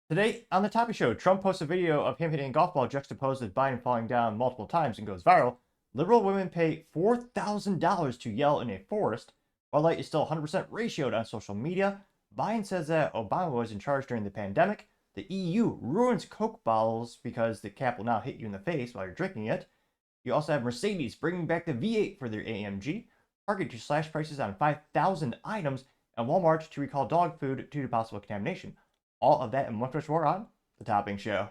Today on the Topic Show, Trump posts a video of him hitting a golf ball juxtaposed with Biden falling down multiple times and goes viral. Liberal women pay $4,000 to yell in a forest. While light is still 100% ratioed on social media. Biden says that Obama was in charge during the pandemic. The EU ruins Coke bottles because the cap will now hit you in the face while you're drinking it. You also have Mercedes bringing back the V8 for their AMG. Target to slash prices on 5,000 items. And Walmart to recall dog food due to possible contamination. All of that and much more on The Topping Show.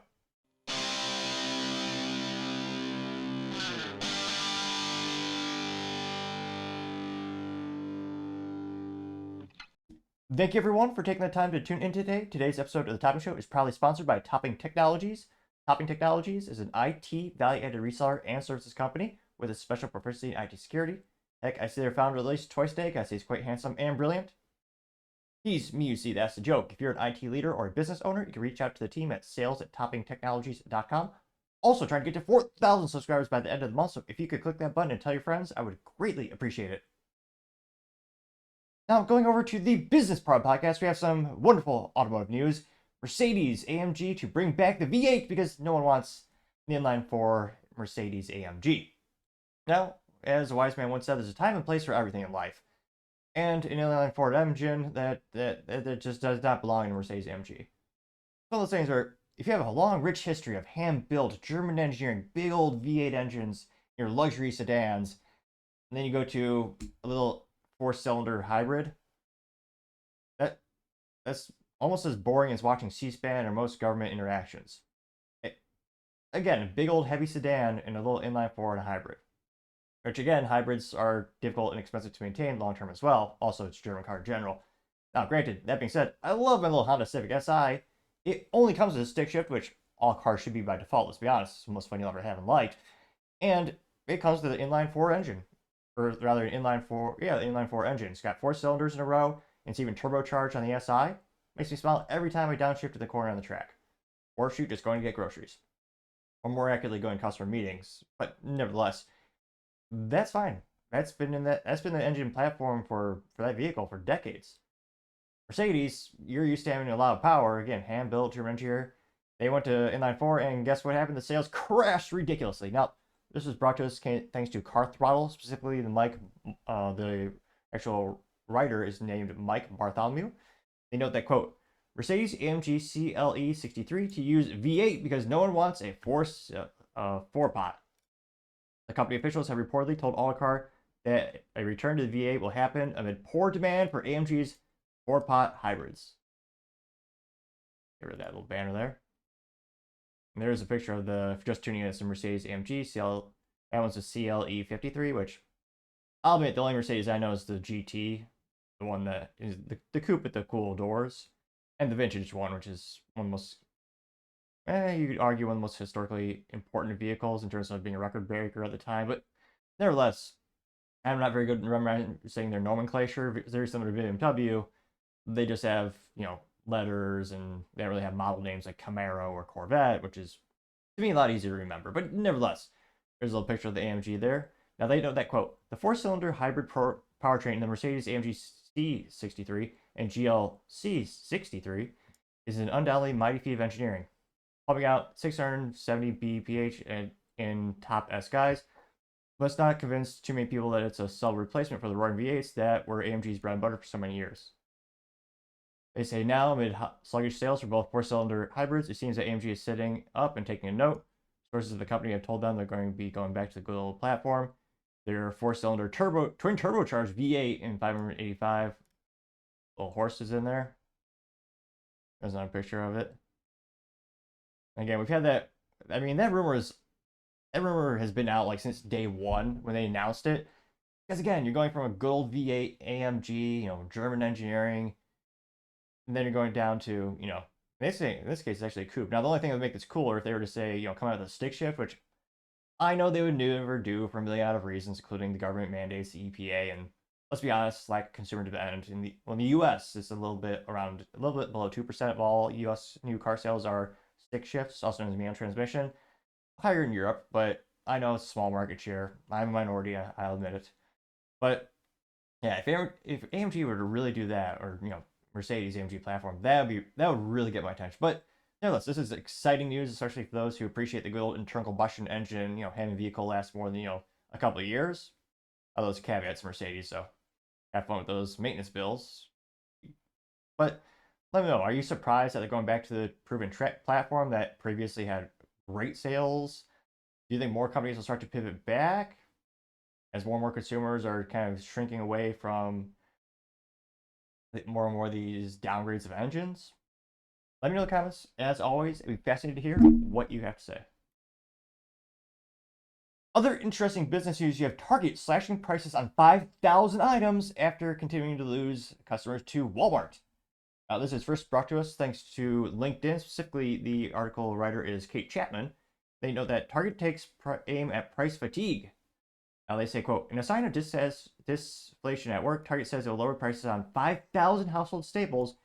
Thank you everyone for taking the time to tune in today. Today's episode of The Topping Show is proudly sponsored by Topping Technologies. Topping Technologies is an IT value-added reseller and services company with a special proficiency in IT security. Heck, I see their founder released twice a day. I say he's quite handsome and brilliant. He's me, you see, that's the joke. If you're an IT leader or a business owner, you can reach out to the team at sales@toppingtechnologies.com. Also, trying to get to 4,000 subscribers by the end of the month, so if you could click that button and tell your friends, I would greatly appreciate it. Now, going over to the business part of the podcast, we have some wonderful automotive news. Mercedes AMG to bring back the V8 because no one wants the inline-4 Mercedes AMG. Now, as a wise man once said, there's a time and place for everything in life. And an inline-4 engine that just does not belong in a Mercedes AMG. One of those things where if you have a long, rich history of hand-built German engineering, big old V8 engines, your luxury sedans, and then you go to a little four-cylinder hybrid, that's almost as boring as watching C-SPAN or most government interactions. Again, a big old heavy sedan and a little inline-4 and a hybrid. Which again, hybrids are difficult and expensive to maintain long-term as well. Also, it's a German car in general. Now, granted, that being said, I love my little Honda Civic Si. It only comes with a stick shift, which all cars should be by default, let's be honest. It's the most fun you'll ever have in life. And it comes with an inline-4 engine. Or rather, an inline-4 engine. It's got 4 cylinders in a row, and it's even turbocharged on the Si. Makes me smile every time I downshift to the corner on the track. Or shoot, just going to get groceries. Or more accurately, going to customer meetings. But nevertheless, that's fine. That's been the engine platform for that vehicle for decades. Mercedes, you're used to having a lot of power. Again, hand-built German engineer. They went to inline-4, and guess what happened? The sales crashed ridiculously. Now, this was brought to us thanks to Car Throttle, specifically the actual writer is named Mike Bartholomew. They note that, quote, Mercedes AMG CLE 63 to use V8 because no one wants a four-pot. The company officials have reportedly told Autocar that a return to the V8 will happen amid poor demand for AMG's four-pot hybrids. Get rid of that little banner there. And there's a picture of just tuning in, it's a Mercedes AMG. That one's a CLE 53, which I'll admit the only Mercedes I know is the GT, the one that is the coupe with the cool doors, and the vintage one, which is one of the most you could argue one of the most historically important vehicles in terms of being a record breaker at the time, but nevertheless, I'm not very good in remembering saying their nomenclature. Very similar to BMW, they just have, letters, and they don't really have model names like Camaro or Corvette, which is, to me, a lot easier to remember. But nevertheless, there's a little picture of the AMG there. Now, they note that, quote, the four-cylinder hybrid powertrain in the Mercedes AMG C63 and GLC 63 is an undoubtedly mighty feat of engineering, pumping out 670 bph in top S guys, but it's not convinced too many people that it's a sub replacement for the roaring V8s that were AMG's bread and butter for so many years. They say now, amid sluggish sales for both four-cylinder hybrids, it seems that AMG is sitting up and taking a note. Sources of the company have told them they're going to be going back to the good old platform. Their four-cylinder twin turbocharged V8 in 585 little horses in there. There's another picture of it. Again, we've had that. I mean, that rumor has been out like since day one when they announced it. Because again, you're going from a good old V8 AMG, German engineering, and then you're going down to, in this case, it's actually a coupe. Now, the only thing that would make this cooler if they were to say, come out with a stick shift, which I know they would never do for a million out of reasons, including the government mandates, the EPA, and let's be honest, like consumer demand in the U.S. is a little bit below 2% of all U.S. new car sales are stick shifts, also known as manual transmission. Higher in Europe, but I know it's a small market share. I'm a minority, I'll admit it. But yeah, if AMG were to really do that, or Mercedes AMG platform, that would really get my attention. But Nevertheless, this is exciting news, especially for those who appreciate the good old internal combustion engine, having a vehicle last more than, a couple of years. All those caveats, Mercedes, so have fun with those maintenance bills. But let me know, are you surprised that they're going back to the proven platform that previously had great sales? Do you think more companies will start to pivot back as more and more consumers are kind of shrinking away from more and more of these downgrades of engines? Let me know in the comments. As always, it'd be fascinating to hear what you have to say. Other interesting business news, you have Target slashing prices on 5,000 items after continuing to lose customers to Walmart. This is first brought to us thanks to LinkedIn. Specifically, the article writer is Kate Chapman. They note that Target takes aim at price fatigue. They say, quote, in a sign of disinflation at work, Target says it will lower prices on 5,000 household staples,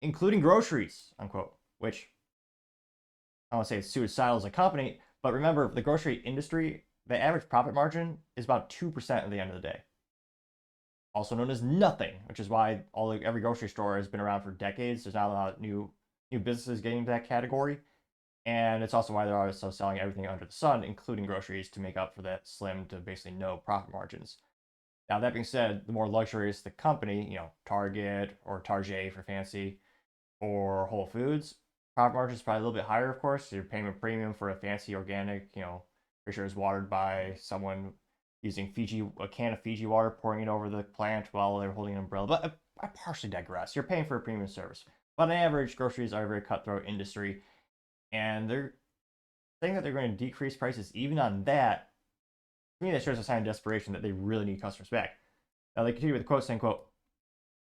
including groceries, unquote, which I don't want to say it's suicidal as a company, but remember, the grocery industry, the average profit margin is about 2% at the end of the day. Also known as nothing, which is why every grocery store has been around for decades. There's not a lot of new businesses getting into that category. And it's also why they're also selling everything under the sun, including groceries, to make up for that slim to basically no profit margins. Now, that being said, the more luxurious the company, Target or Target for fancy, or Whole Foods, profit margin is probably a little bit higher, of course. So you're paying a premium for a fancy organic, pretty sure it's watered by someone using a can of Fiji water, pouring it over the plant while they're holding an umbrella. But I partially digress. You're paying for a premium service. But on average, groceries are a very cutthroat industry. And they're saying that they're going to decrease prices even on that. To me, that shows a sign of desperation that they really need customers back. Now, they continue with the quote saying, quote,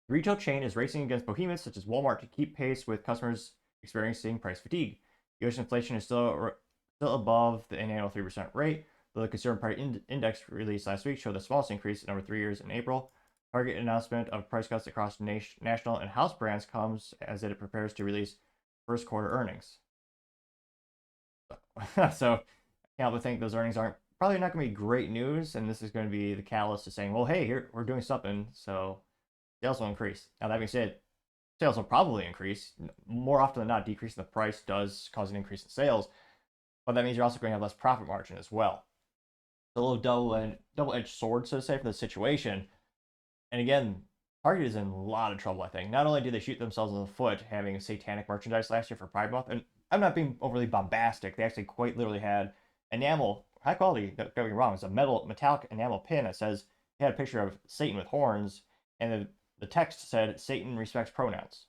the retail chain is racing against behemoths such as Walmart to keep pace with customers experiencing price fatigue. U.S. inflation is still above the annual 3% rate, though the Consumer Price Index released last week showed the smallest increase in over 3 years in April. Target announcement of price cuts across national and house brands comes as it prepares to release first quarter earnings. So I can't help but think those earnings aren't probably not going to be great news, and this is going to be the catalyst to saying, well, hey, here we're doing something, so sales will increase. Now, that being said, sales will probably increase. More often than not, decreasing the price does cause an increase in sales, but that means you're also going to have less profit margin as well. It's a little double-edged sword, so to say, for the situation. And again, Target is in a lot of trouble, I think. Not only did they shoot themselves in the foot having satanic merchandise last year for Pride Month, and I'm not being overly bombastic, they actually quite literally had enamel, high quality, don't get me wrong, it's a metallic enamel pin that says, it had a picture of Satan with horns, and the text said, Satan respects pronouns.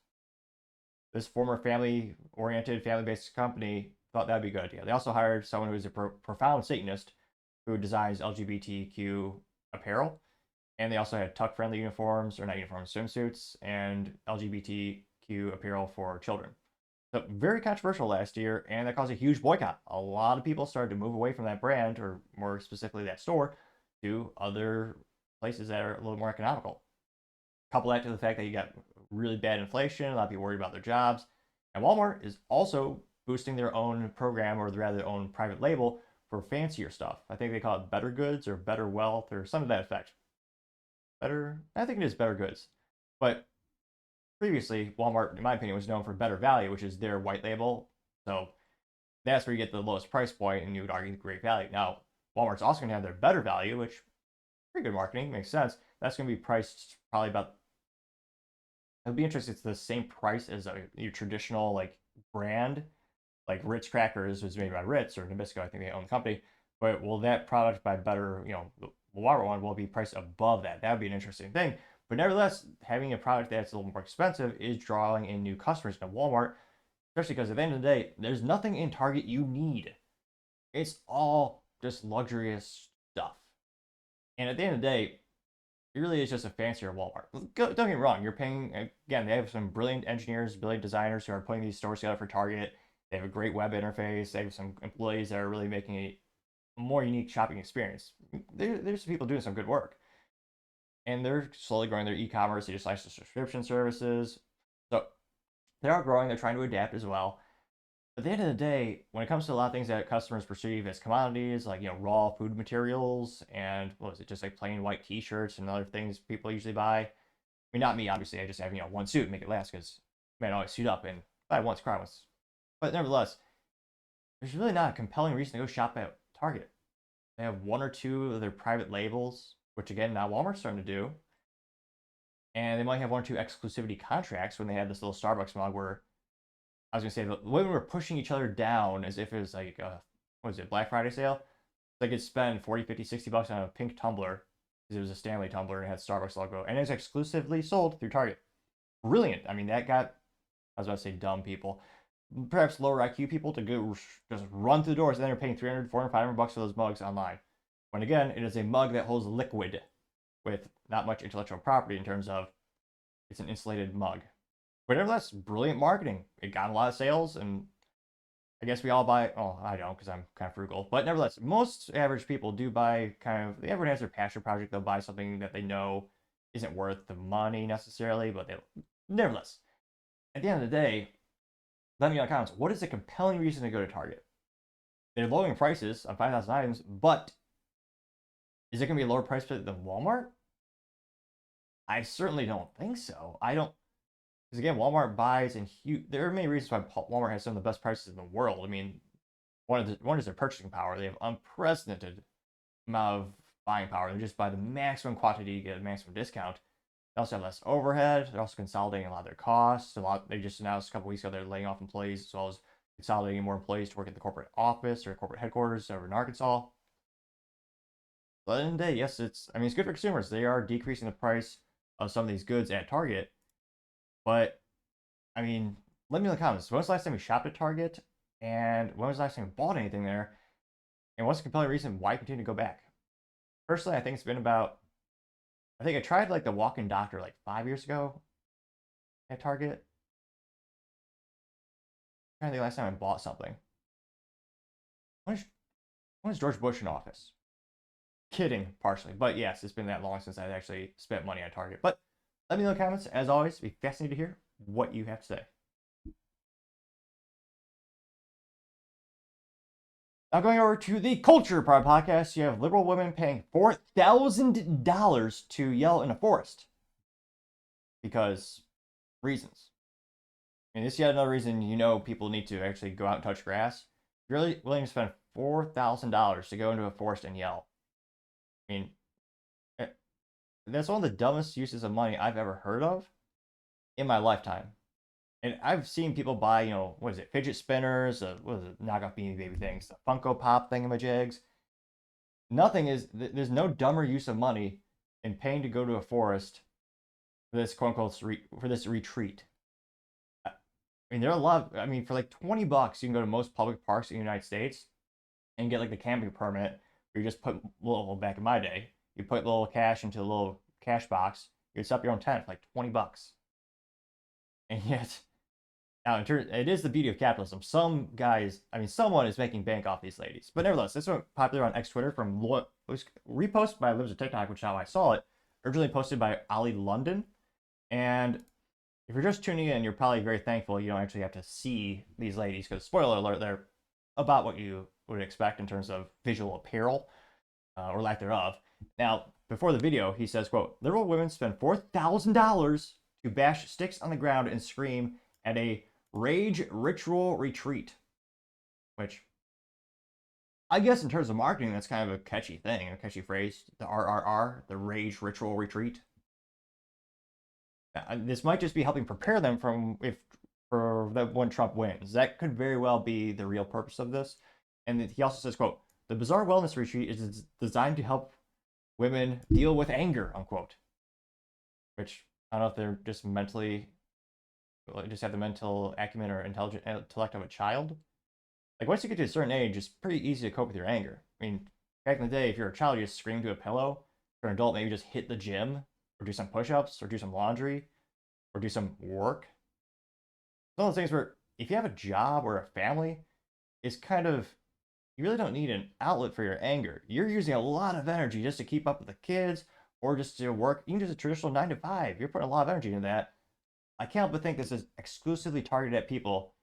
This former family-oriented, family-based company thought that'd be a good idea. They also hired someone who is a profound Satanist who designs LGBTQ apparel. And they also had tuck-friendly uniforms, or not uniforms, swimsuits, and LGBTQ apparel for children. So very controversial last year, and that caused a huge boycott. A lot of people started to move away from that brand, or more specifically that store, to other places that are a little more economical. Couple that to the fact that you got really bad inflation, a lot of people worried about their jobs, and Walmart is also boosting their own program, or rather their own private label, for fancier stuff. I think they call it Better Goods or Better Wealth or some of that effect. I think it is Better Goods. But previously, Walmart, in my opinion, was known for Better Value, which is their white label. So that's where you get the lowest price point, and you would argue great value. Now, Walmart's also going to have their Better Value, which pretty good marketing, makes sense. That's going to be priced probably about. It'll be interesting. It's the same price as your traditional brand, like Ritz crackers was made by Ritz or Nabisco. I think they own the company. But will that product by Better, the Walmart one will be priced above that? That would be an interesting thing. But nevertheless, having a product that's a little more expensive is drawing in new customers to Walmart, especially because at the end of the day, there's nothing in Target you need. It's all just luxurious stuff. And at the end of the day, it really is just a fancier Walmart. Don't get me wrong, you're paying, again, they have some brilliant engineers, brilliant designers who are putting these stores together for Target. They have a great web interface. They have some employees that are really making a more unique shopping experience. There's people doing some good work. And they're slowly growing their e-commerce. They just launched the subscription services. So they are growing. They're trying to adapt as well. But at the end of the day, when it comes to a lot of things that customers perceive as commodities, like raw food materials and what was it, just like plain white T-shirts and other things people usually buy. I mean, not me, obviously. I just have one suit and make it last because man, I always suit up and buy once, cry once. But nevertheless, there's really not a compelling reason to go shop at Target. They have one or two of their private labels, which again, now Walmart's starting to do. And they might have one or two exclusivity contracts when they had this little Starbucks mug where I was going to say the women were pushing each other down as if it was like a, what was it, Black Friday sale? They could spend 40, 50, 60 bucks on a pink tumbler because it was a Stanley tumbler and it had Starbucks logo. And it was exclusively sold through Target. Brilliant. I mean, that got, I was about to say dumb people, perhaps lower IQ people to go just run through the doors and then they're paying 300, 400, 500 bucks for those mugs online. When again, it is a mug that holds liquid with not much intellectual property in terms of it's an insulated mug. But nevertheless, brilliant marketing. It got a lot of sales, and I guess we all buy. Oh, I don't because I'm kind of frugal. But nevertheless, most average people do buy kind of. Everyone has their passion project. They'll buy something that they know isn't worth the money necessarily, but they nevertheless. At the end of the day, let me know in the comments. What is a compelling reason to go to Target? They're lowering prices on 5,000 items, but is it going to be a lower price than Walmart? I certainly don't think so. I don't, because again, Walmart buys in huge. There are many reasons why Walmart has some of the best prices in the world. I mean, one is their purchasing power. They have unprecedented amount of buying power. They just buy the maximum quantity to get a maximum discount. They also have less overhead. They're also consolidating a lot of their costs. They just announced a couple weeks ago they're laying off employees as well as consolidating more employees to work at the corporate office or corporate headquarters over in Arkansas. But at the end of the day, yes, it's good for consumers. They are decreasing the price of some of these goods at Target. But I mean, let me know in the comments. When was the last time you shopped at Target? And when was the last time you bought anything there? And what's the compelling reason why you continue to go back? Personally, I think it's been about, I think I tried like the walk-in doctor like 5 years ago at Target. I'm trying to think the last time I bought something. When is George Bush in office? Kidding, partially. But yes, it's been that long since I've actually spent money on Target. But let me know in the comments. As always, it'd be fascinating to hear what you have to say. Now going over to the culture part of the podcast, you have liberal women paying $4,000 to yell in a forest. Because reasons. I mean, this is yet another reason people need to actually go out and touch grass. You're really willing to spend $4,000 to go into a forest and yell. I mean, that's one of the dumbest uses of money I've ever heard of in my lifetime. And I've seen people buy, what is it, fidget spinners, what is it, knockoff Beanie Baby things, the Funko Pop thingamajigs. There's no dumber use of money in paying to go to a forest for this quote unquote for this retreat. I mean, there are a lot for like 20 bucks, you can go to most public parks in the United States and get like the camping permit where you just put back in my day, you put a little cash into a little cash box, you can set up your own tent for like 20 bucks. And yet, now, it is the beauty of capitalism. Someone is making bank off these ladies. But nevertheless, this went popular on X Twitter from, it was reposted by Libs of TikTok, which is how I saw it. Originally posted by Ali London. And if you're just tuning in, you're probably very thankful you don't actually have to see these ladies, because spoiler alert, they're about what you would expect in terms of visual apparel, or lack thereof. Now, before the video, he says, quote, liberal women spend $4,000 to bash sticks on the ground and scream at a rage ritual retreat. Which, I guess in terms of marketing, that's kind of a catchy thing, a catchy phrase. The RRR, the rage ritual retreat. This might just be helping prepare them for when Trump wins. That could very well be the real purpose of this. And he also says, quote, the bizarre wellness retreat is designed to help women deal with anger, unquote. Which, I don't know if they're just just have the mental acumen or intellect of a child. Like, once you get to a certain age, it's pretty easy to cope with your anger. I mean, back in the day, if you're a child, you just scream to a pillow. For an adult, maybe just hit the gym, or do some push-ups, or do some laundry, or do some work. It's one of those things where, if you have a job or a family, it's kind of, you really don't need an outlet for your anger. You're using a lot of energy just to keep up with the kids, or just to work, even just a traditional 9 to 5. You're putting a lot of energy into that. I can't help but think this is exclusively targeted at people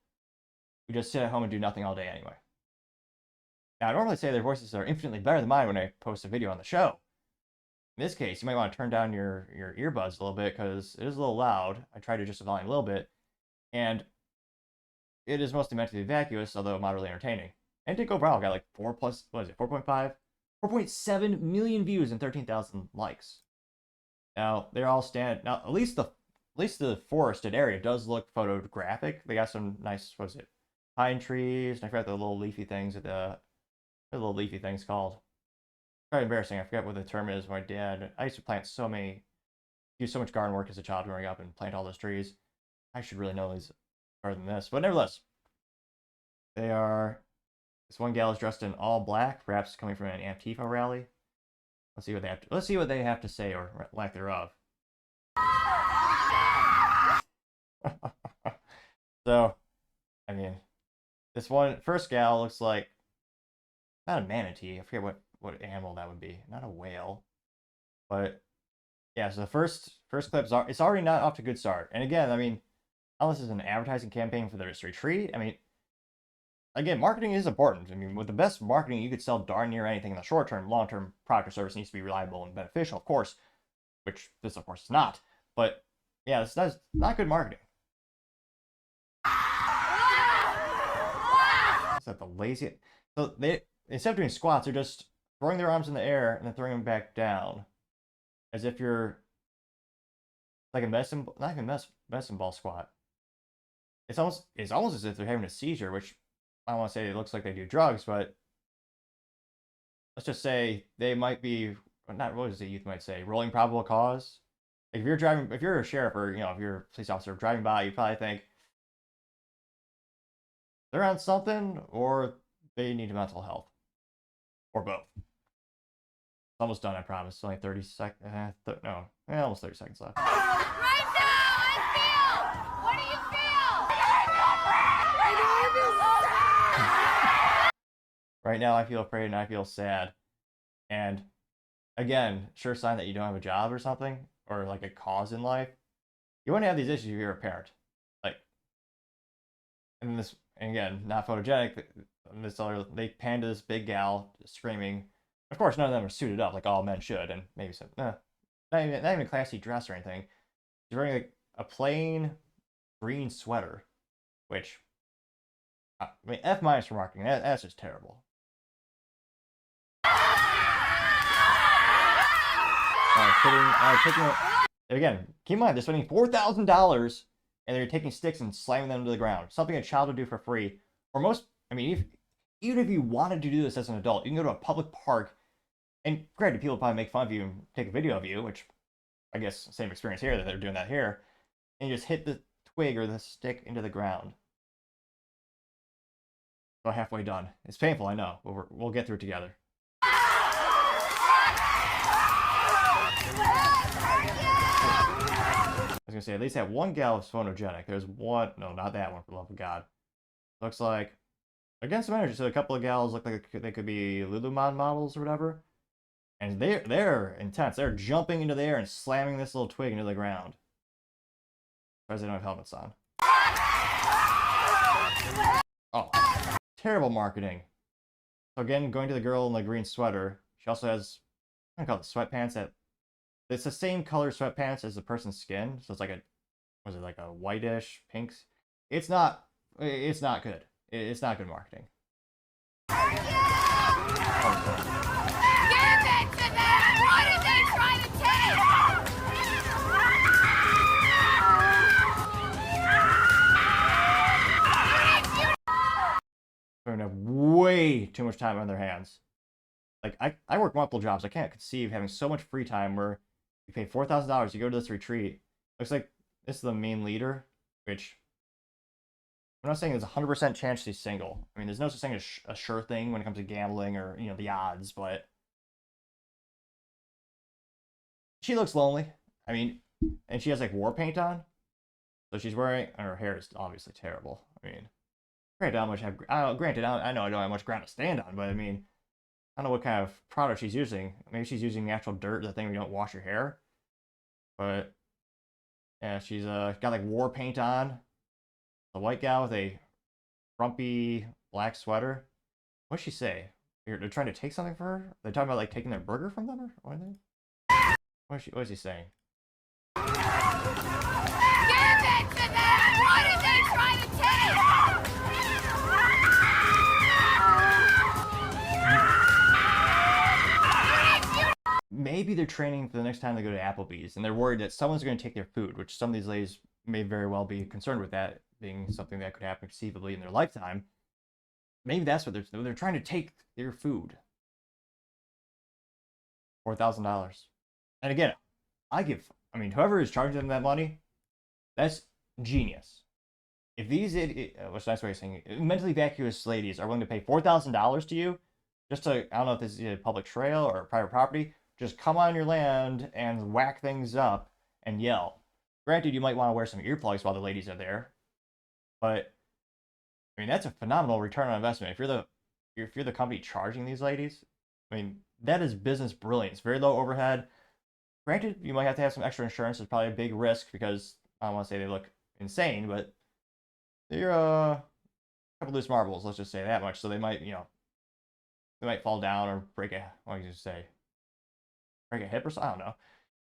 who just sit at home and do nothing all day anyway. Now, I normally say their voices are infinitely better than mine when I post a video on the show. In this case, you might want to turn down your earbuds a little bit because it is a little loud. I tried to adjust the volume a little bit. And it is mostly meant to be vacuous, although moderately entertaining. And it did go viral. Got like 4.5, 4.7 million views and 13,000 likes. Now they're all standard. Now at least the forested area does look photographic. They got some nice, what is it, pine trees. And I forgot the little leafy things the little leafy things called. Quite embarrassing. I forgot what the term is. My dad, I used to do so much garden work as a child growing up and plant all those trees. I should really know these better than this, but nevertheless, they are. This one gal is dressed in all black, perhaps coming from an Antifa rally. Let's see what they have to say, or lack thereof. So, I mean, this first gal looks like not a manatee. I forget what animal that would be. Not a whale, but yeah. So the first clips it's already not off to a good start. And again, I mean, unless it's an advertising campaign for this retreat, I mean, again, marketing is important. I mean, with the best marketing, you could sell darn near anything in the short term. Long term, product or service needs to be reliable and beneficial, of course, which this, of course, is not. But yeah, that's not good marketing. Is that the lazy? So they, instead of doing squats, they're just throwing their arms in the air and then throwing them back down, as if you're like a not even medicine ball squat. It's almost as if they're having a seizure, which I don't want to say it looks like they do drugs, but let's just say they might be, not what is the youth might say, rolling probable cause. Like if you're a sheriff or if you're a police officer driving by, you probably think they're on something or they need mental health, or both. It's almost done, I promise. It's only 30 seconds. Almost 30 seconds left. Right now, I feel. What do you feel? Right now, I feel afraid and I feel sad. And again, sure sign that you don't have a job or something, or like a cause in life. You wouldn't have these issues if you're a parent. Like, and again, not photogenic. They pan to this big gal screaming. Of course, none of them are suited up like all men should, and maybe some, not even a classy dress or anything. She's wearing like a plain green sweater, which, I mean, F- for marketing. That's just terrible. Again, keep in mind, they're spending $4,000 and they're taking sticks and slamming them to the ground. Something a child would do for free. Or even if you wanted to do this as an adult, you can go to a public park, and granted, people probably make fun of you and take a video of you, which I guess same experience here, that they're doing that here, and you just hit the twig or the stick into the ground. About halfway done. It's painful, I know, but we'll get through it together. I was gonna say, at least that one gal is photogenic. There's one, no, not that one, for the love of God. Looks like, again, some energy. So a couple of gals look like they could be Lululemon models or whatever. And they're intense. They're jumping into the air and slamming this little twig into the ground. Because they don't have helmets on. Oh, terrible marketing. So again, going to the girl in the green sweater. She also has, I call it sweatpants. It's the same color sweatpants as the person's skin. So it's like like a whitish pinks. It's not good. It's not good marketing. What are they trying to take? They're gonna have way too much time on their hands. Like, I work multiple jobs. I can't conceive having so much free time where you pay $4,000, you go to this retreat. Looks like this is the main leader, which I'm not saying there's a 100% chance she's single. I mean, there's no such thing as a sure thing when it comes to gambling or, the odds, but she looks lonely. I mean, and she has like war paint on. So she's wearing, and her hair is obviously terrible. I mean, granted, I know I don't have much ground to stand on, but I mean, I don't know what kind of product she's using. Maybe she's using natural dirt, the thing where you don't wash your hair. But yeah, she's got like war paint on. The white gal with a frumpy black sweater. What'd she say? They're trying to take something for her? They're talking about like taking their burger from them, or what are they? What is he saying? Give it to them! What are they trying to take? maybe they're training for the next time they go to Applebee's, and they're worried that someone's going to take their food, which some of these ladies may very well be concerned with that being something that could happen conceivably in their lifetime. Maybe that's what they're trying to take their food. $4,000. And again, I mean, whoever is charging them that money, that's genius. If these, what's a nice way of saying it, mentally vacuous ladies are willing to pay $4,000 to you, just to, I don't know if this is a public trail or private property, just come on your land and whack things up and yell. Granted, you might want to wear some earplugs while the ladies are there, but I mean that's a phenomenal return on investment. If you're the company charging these ladies, I mean that is business brilliance. Very low overhead. Granted, you might have to have some extra insurance. It's probably a big risk because I don't want to say they look insane, but they're a couple loose marbles. Let's just say that much. So they might, they might fall down or break a, what do you say, break a hip or something. I don't know.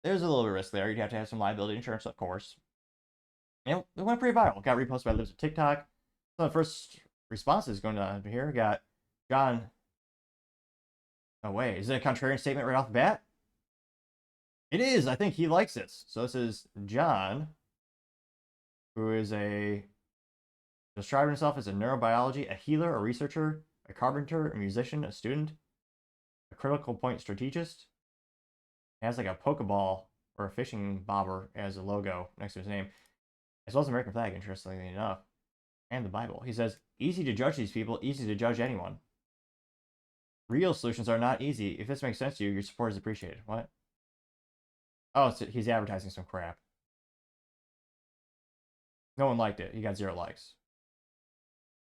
There's a little bit of risk there. You'd have to have some liability insurance, of course. And it went pretty viral. Got reposted by Lives of TikTok. Some of the first responses going on here. Got John. No way. Is it a contrarian statement right off the bat? It is. I think he likes this. So this is John, who is describing himself as a neurobiology, a healer, a researcher, a carpenter, a musician, a student, a critical point strategist. He has like a Pokeball or a fishing bobber as a logo next to his name, as well as an American flag, interestingly enough, and the Bible. He says, easy to judge these people, easy to judge anyone. Real solutions are not easy. If this makes sense to you, your support is appreciated. What? Oh, so he's advertising some crap. No one liked it. He got 0 likes.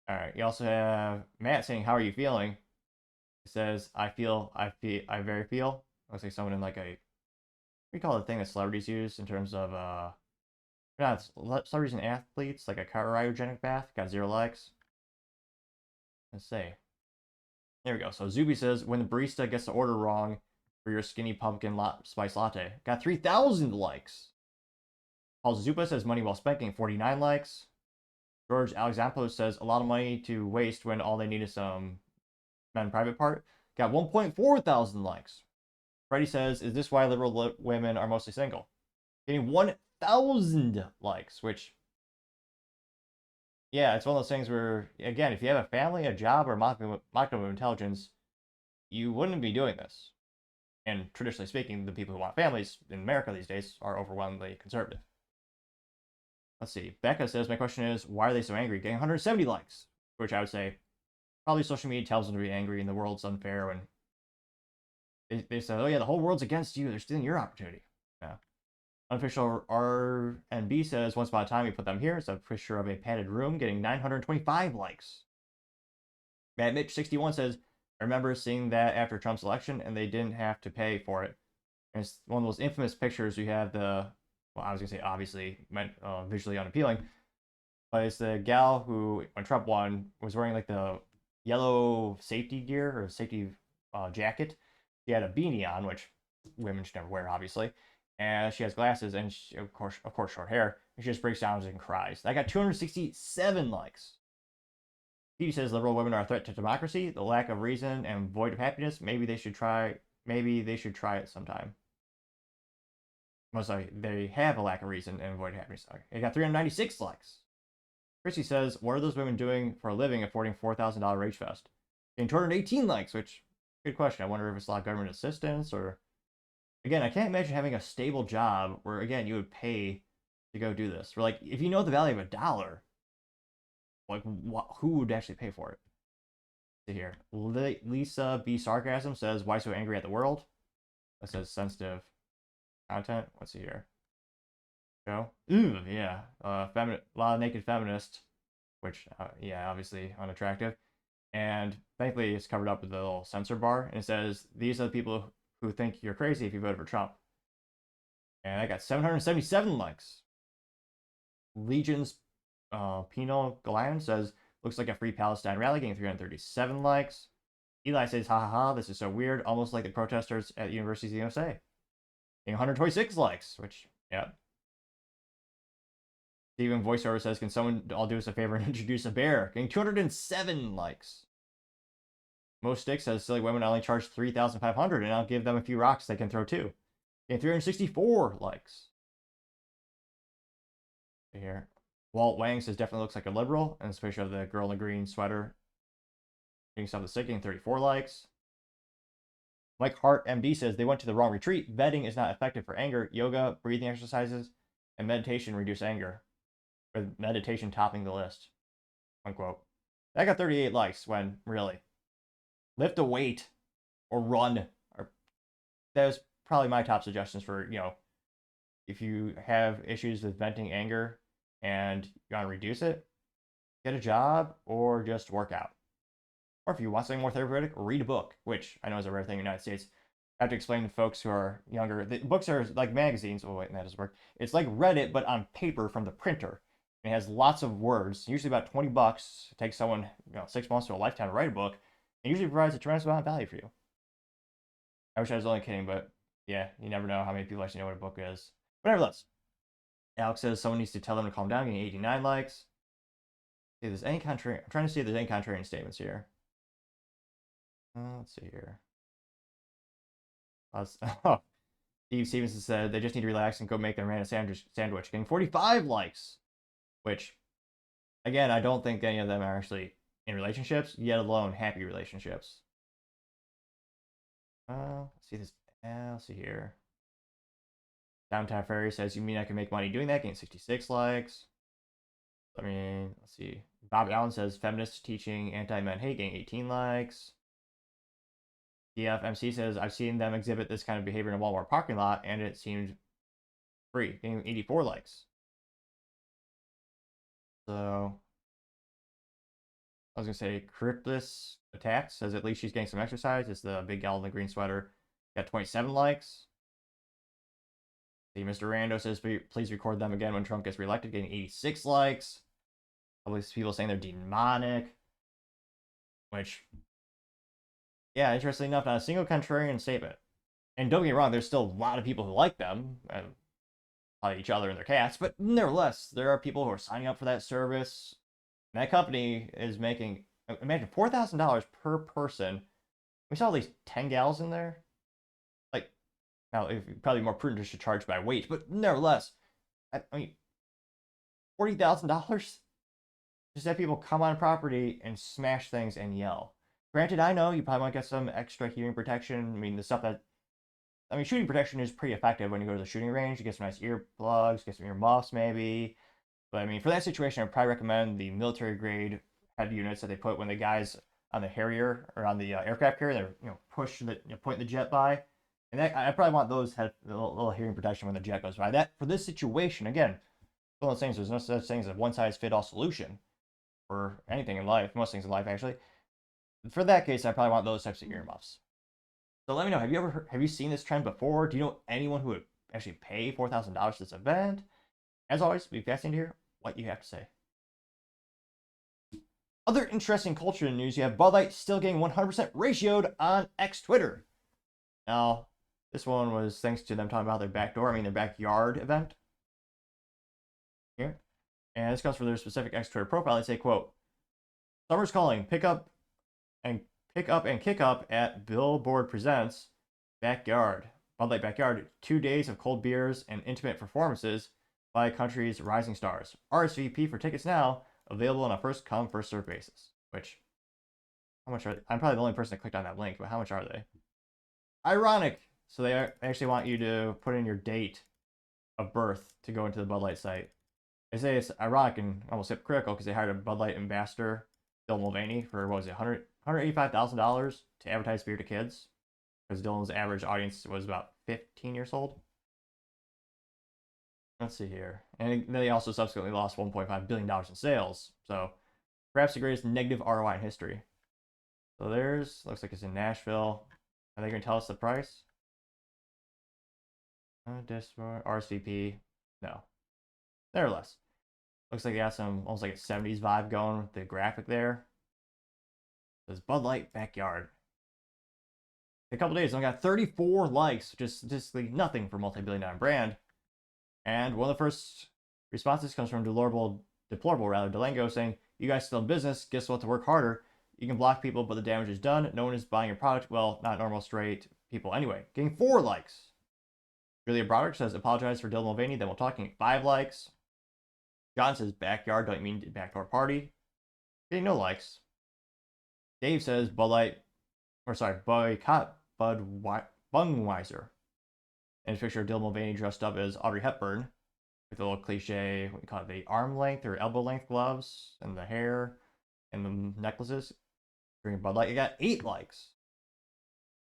All right. You also have Matt saying, how are you feeling? He says, I very feel. Looks like someone in like we call it a thing that celebrities use in terms of, not celebrities and athletes, like a cryogenic bath. Got 0 likes. Let's see. There we go. So Zuby says, when the barista gets the order wrong for your skinny pumpkin spice latte. Got 3,000 likes. Paul Zupa says, money well spent, getting 49 likes. George Alexampos says, a lot of money to waste when all they need is some men private part. Got 1.4 thousand likes. Freddie says, is this why liberal women are mostly single? Getting 1,000 likes, which, yeah, it's one of those things where, again, if you have a family, a job, or modicum of intelligence, you wouldn't be doing this. And traditionally speaking, the people who want families in America these days are overwhelmingly conservative. Let's see. Becca says, my question is, why are they so angry? Getting 170 likes, which I would say probably social media tells them to be angry and the world's unfair when they say, oh yeah, the whole world's against you. They're stealing your opportunity. Yeah. Unofficial R&B says, once upon a time we put them here. It's a picture of a padded room getting 925 likes. Matt Mitch 61 says, I remember seeing that after Trump's election and they didn't have to pay for it. And it's one of those infamous pictures. You have well, I was going to say obviously meant visually unappealing, but it's the gal who, when Trump won, was wearing like the yellow safety gear or safety jacket. She had a beanie on, which women should never wear, obviously. And she has glasses and, of course, short hair. And she just breaks down and cries. I got 267 likes. He says liberal women are a threat to democracy, the lack of reason and void of happiness. Maybe they should try it sometime. Most likely, they have a lack of reason and void of happiness. Okay. It got 396 likes. Chrissy says, what are those women doing for a living affording $4,000 Rage Fest? Getting 218 likes, which, good question. I wonder if it's a lot of government assistance or... Again, I can't imagine having a stable job where, again, you would pay to go do this. Or like, if you know the value of $1, like, who would actually pay for it? See here. Lisa B. Sarcasm says, why so angry at the world? That says sensitive content. What's see here? Go. Ooh, yeah. A lot of naked feminists, which, yeah, obviously unattractive. And thankfully, it's covered up with a little censor bar. And it says, these are the people who think you're crazy if you voted for Trump. And I got 777 likes. Legion's Pino Galion says, looks like a Free Palestine rally, getting 337 likes. Eli says, ha ha ha, this is so weird, almost like the protesters at universities in the USA. Getting 126 likes, which, yeah. Steven VoiceOver says, can someone all do us a favor and introduce a bear? Getting 207 likes. Most Stick says silly women only charge 3,500, and I'll give them a few rocks they can throw too. And 364 likes. Here. Walt Wang says definitely looks like a liberal, and this picture of the girl in the green sweater doing something sick, getting 34 likes. Mike Hart MD says they went to the wrong retreat. Vetting is not effective for anger. Yoga, breathing exercises, and meditation reduce anger, with meditation topping the list. Unquote. That got 38 likes when, really, lift a weight or run. That was probably my top suggestions for, if you have issues with venting anger and you want to reduce it, get a job or just work out. Or if you want something more therapeutic, read a book, which I know is a rare thing in the United States. I have to explain to folks who are younger. The books are like magazines. Oh, wait, that doesn't work. It's like Reddit, but on paper from the printer. It has lots of words, usually about $20. It takes someone 6 months to a lifetime to write a book, and usually provides a tremendous amount of value for you. I wish I was only kidding, but yeah, you never know how many people actually know what a book is. But nevertheless, Alex says someone needs to tell them to calm down, getting 89 likes. See, there's any contrary. I'm trying to see if there's any contrarian statements here. Let's see here. Oh, Steve Stevenson said they just need to relax and go make their man a sandwich, getting 45 likes. Which, again, I don't think any of them are actually in relationships, yet alone happy relationships. Let's see this. Let's see here. Downtown Fairy says, you mean I can make money doing that? Getting 66 likes. Let's see. Bob Allen says, feminists teaching anti-men hate, getting 18 likes. DFMC says, I've seen them exhibit this kind of behavior in a Walmart parking lot, and it seemed free, getting 84 likes. So, I was going to say, Cryptless Attack says at least she's getting some exercise. It's the big gal in the green sweater. Got 27 likes. See, Mr. Rando says, please record them again when Trump gets reelected, getting 86 likes. All these people saying they're demonic. Which, yeah, interestingly enough, not a single contrarian statement. And don't get me wrong, there's still a lot of people who like them. Probably each other and their cats. But nevertheless, there are people who are signing up for that service. And that company is making, imagine, $4,000 per person. We saw at least 10 gals in there. Like, now, it'd probably more prudent just to charge by weight. But nevertheless, I mean, $40,000? Just have people come on property and smash things and yell. Granted, I know you probably might get some extra hearing protection. I mean, the stuff that... I mean, shooting protection is pretty effective when you go to the shooting range. You get some nice earplugs, get some earmuffs maybe. But I mean, for that situation, I'd probably recommend the military-grade head units that they put when the guys on the Harrier or on the aircraft carrier, they're push the point the jet by. And that, I probably want those head little hearing protection when the jet goes by. That for this situation, again, one of those things. There's no such thing as a one-size-fit-all solution for anything in life. Most things in life, actually. For that case, I probably want those types of earmuffs. So let me know, have you seen this trend before? Do you know anyone who would actually pay $4,000 for this event? As always, be fascinated to hear what you have to say. Other interesting culture news, you have Bud Light still getting 100% ratioed on X Twitter. Now, this one was thanks to them talking about their their backyard event. Here. And this comes from their specific X Twitter profile. They say, quote, "Summer's calling, pick up and kick up at Billboard Presents Backyard. Bud Light Backyard, 2 days of cold beers and intimate performances by country's rising stars. RSVP for tickets now, available on a first-come, first-served basis." Which, how much are they? I'm probably the only person that clicked on that link, but how much are they? Ironic. So they actually want you to put in your date of birth to go into the Bud Light site. They say it's ironic and almost hypocritical because they hired a Bud Light ambassador, Dylan Mulvaney, for, what was it, $185,000 to advertise beer to kids, because Dylan's average audience was about 15 years old. Let's see here. And they also subsequently lost $1.5 billion in sales. So perhaps the greatest negative ROI in history. So looks like it's in Nashville. Are they going to tell us the price? RSVP. No. Nevertheless. Looks like they got some, almost like a 70s vibe going with the graphic there. It says Bud Light Backyard. In a couple days, I got 34 likes, which is statistically nothing for a multi-billion-dollar brand. And one of the first responses comes from Deplorable Delango saying, "You guys still in business, guess what, to work harder. You can block people, but the damage is done. No one is buying your product. Well, not normal, straight people anyway. Getting 4 likes. Julia Broderick says, apologize for Dylan Mulvaney, then we'll talk. Getting 5 likes. John says, backyard, don't mean backdoor party. Getting no likes. Dave says, boycott Budweiser. And a picture of Dylan Mulvaney dressed up as Audrey Hepburn with a little cliche, what you call it, the arm length or elbow length gloves and the hair and the necklaces. Drinking Bud Light. You got 8 likes.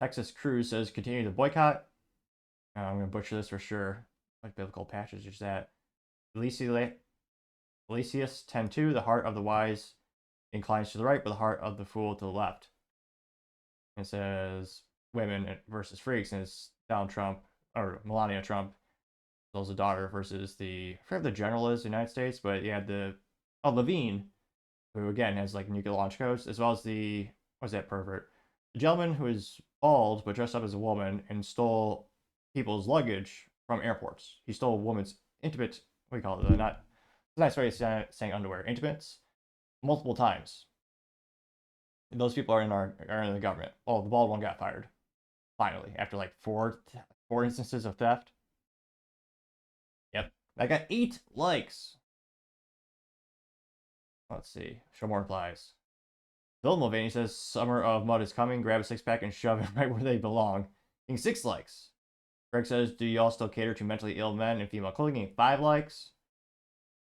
Texas Cruz says, continue the boycott. I'm going to butcher this for sure. What biblical passage is that? Elysius 10:2, the heart of the wise inclines to the right, but the heart of the fool to the left. It says women versus freaks, and it's Donald Trump, or Melania Trump, as well as the daughter, versus I forget the general is in the United States, but you had Levine, who again has like nuclear launch codes, as well as what's that pervert? The gentleman who is bald but dressed up as a woman and stole people's luggage from airports. He stole a woman's intimate, what do you call it? Not, it's a nice way of saying underwear, intimates, multiple times. And those people are in the government. Oh, the bald one got fired. Finally, after like four instances of theft. Yep. I got 8 likes. Let's see. Show more replies. Dylan Mulvaney says, summer of mud is coming. Grab a 6-pack and shove it right where they belong. Getting 6 likes. Greg says, do y'all still cater to mentally ill men in female clothing? Getting 5 likes.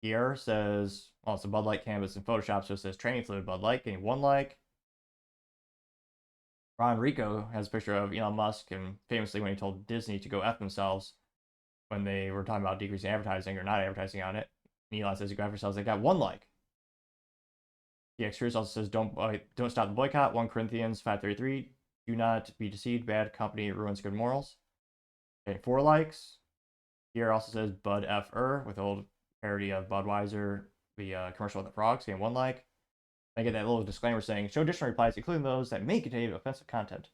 Pierre says, well, it's a Bud Light canvas in Photoshop, so it says training fluid Bud Light. Getting 1 like. Ron Rico has a picture of Elon Musk, and famously when he told Disney to go F themselves when they were talking about decreasing advertising or not advertising on it. And Elon says, you go F yourselves. They got 1 like. DX Cruz also says, don't stop the boycott. 1 Corinthians 5:33. Do not be deceived. Bad company ruins good morals. Okay, 4 likes. Here also says Bud F-er with old parody of Budweiser, the commercial with the frogs. Getting 1 like. I get that little disclaimer saying, show additional replies, including those that may contain offensive content.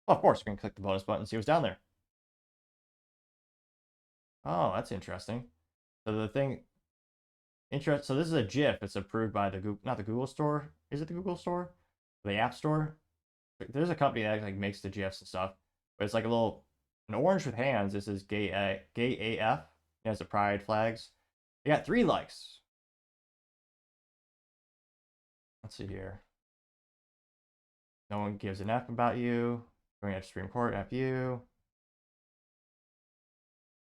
Well, of course, we're going to click the bonus button and see what's down there. Oh, that's interesting. So the thing... So this is a GIF. It's approved by not the Google Store. Is it the Google Store? The App Store? There's a company that like makes the GIFs and stuff. But it's like an orange with hands. This is gay AF. It has the pride flags. They got 3 likes. Let's see here. No one gives an F about you. Going to Supreme Court, F you.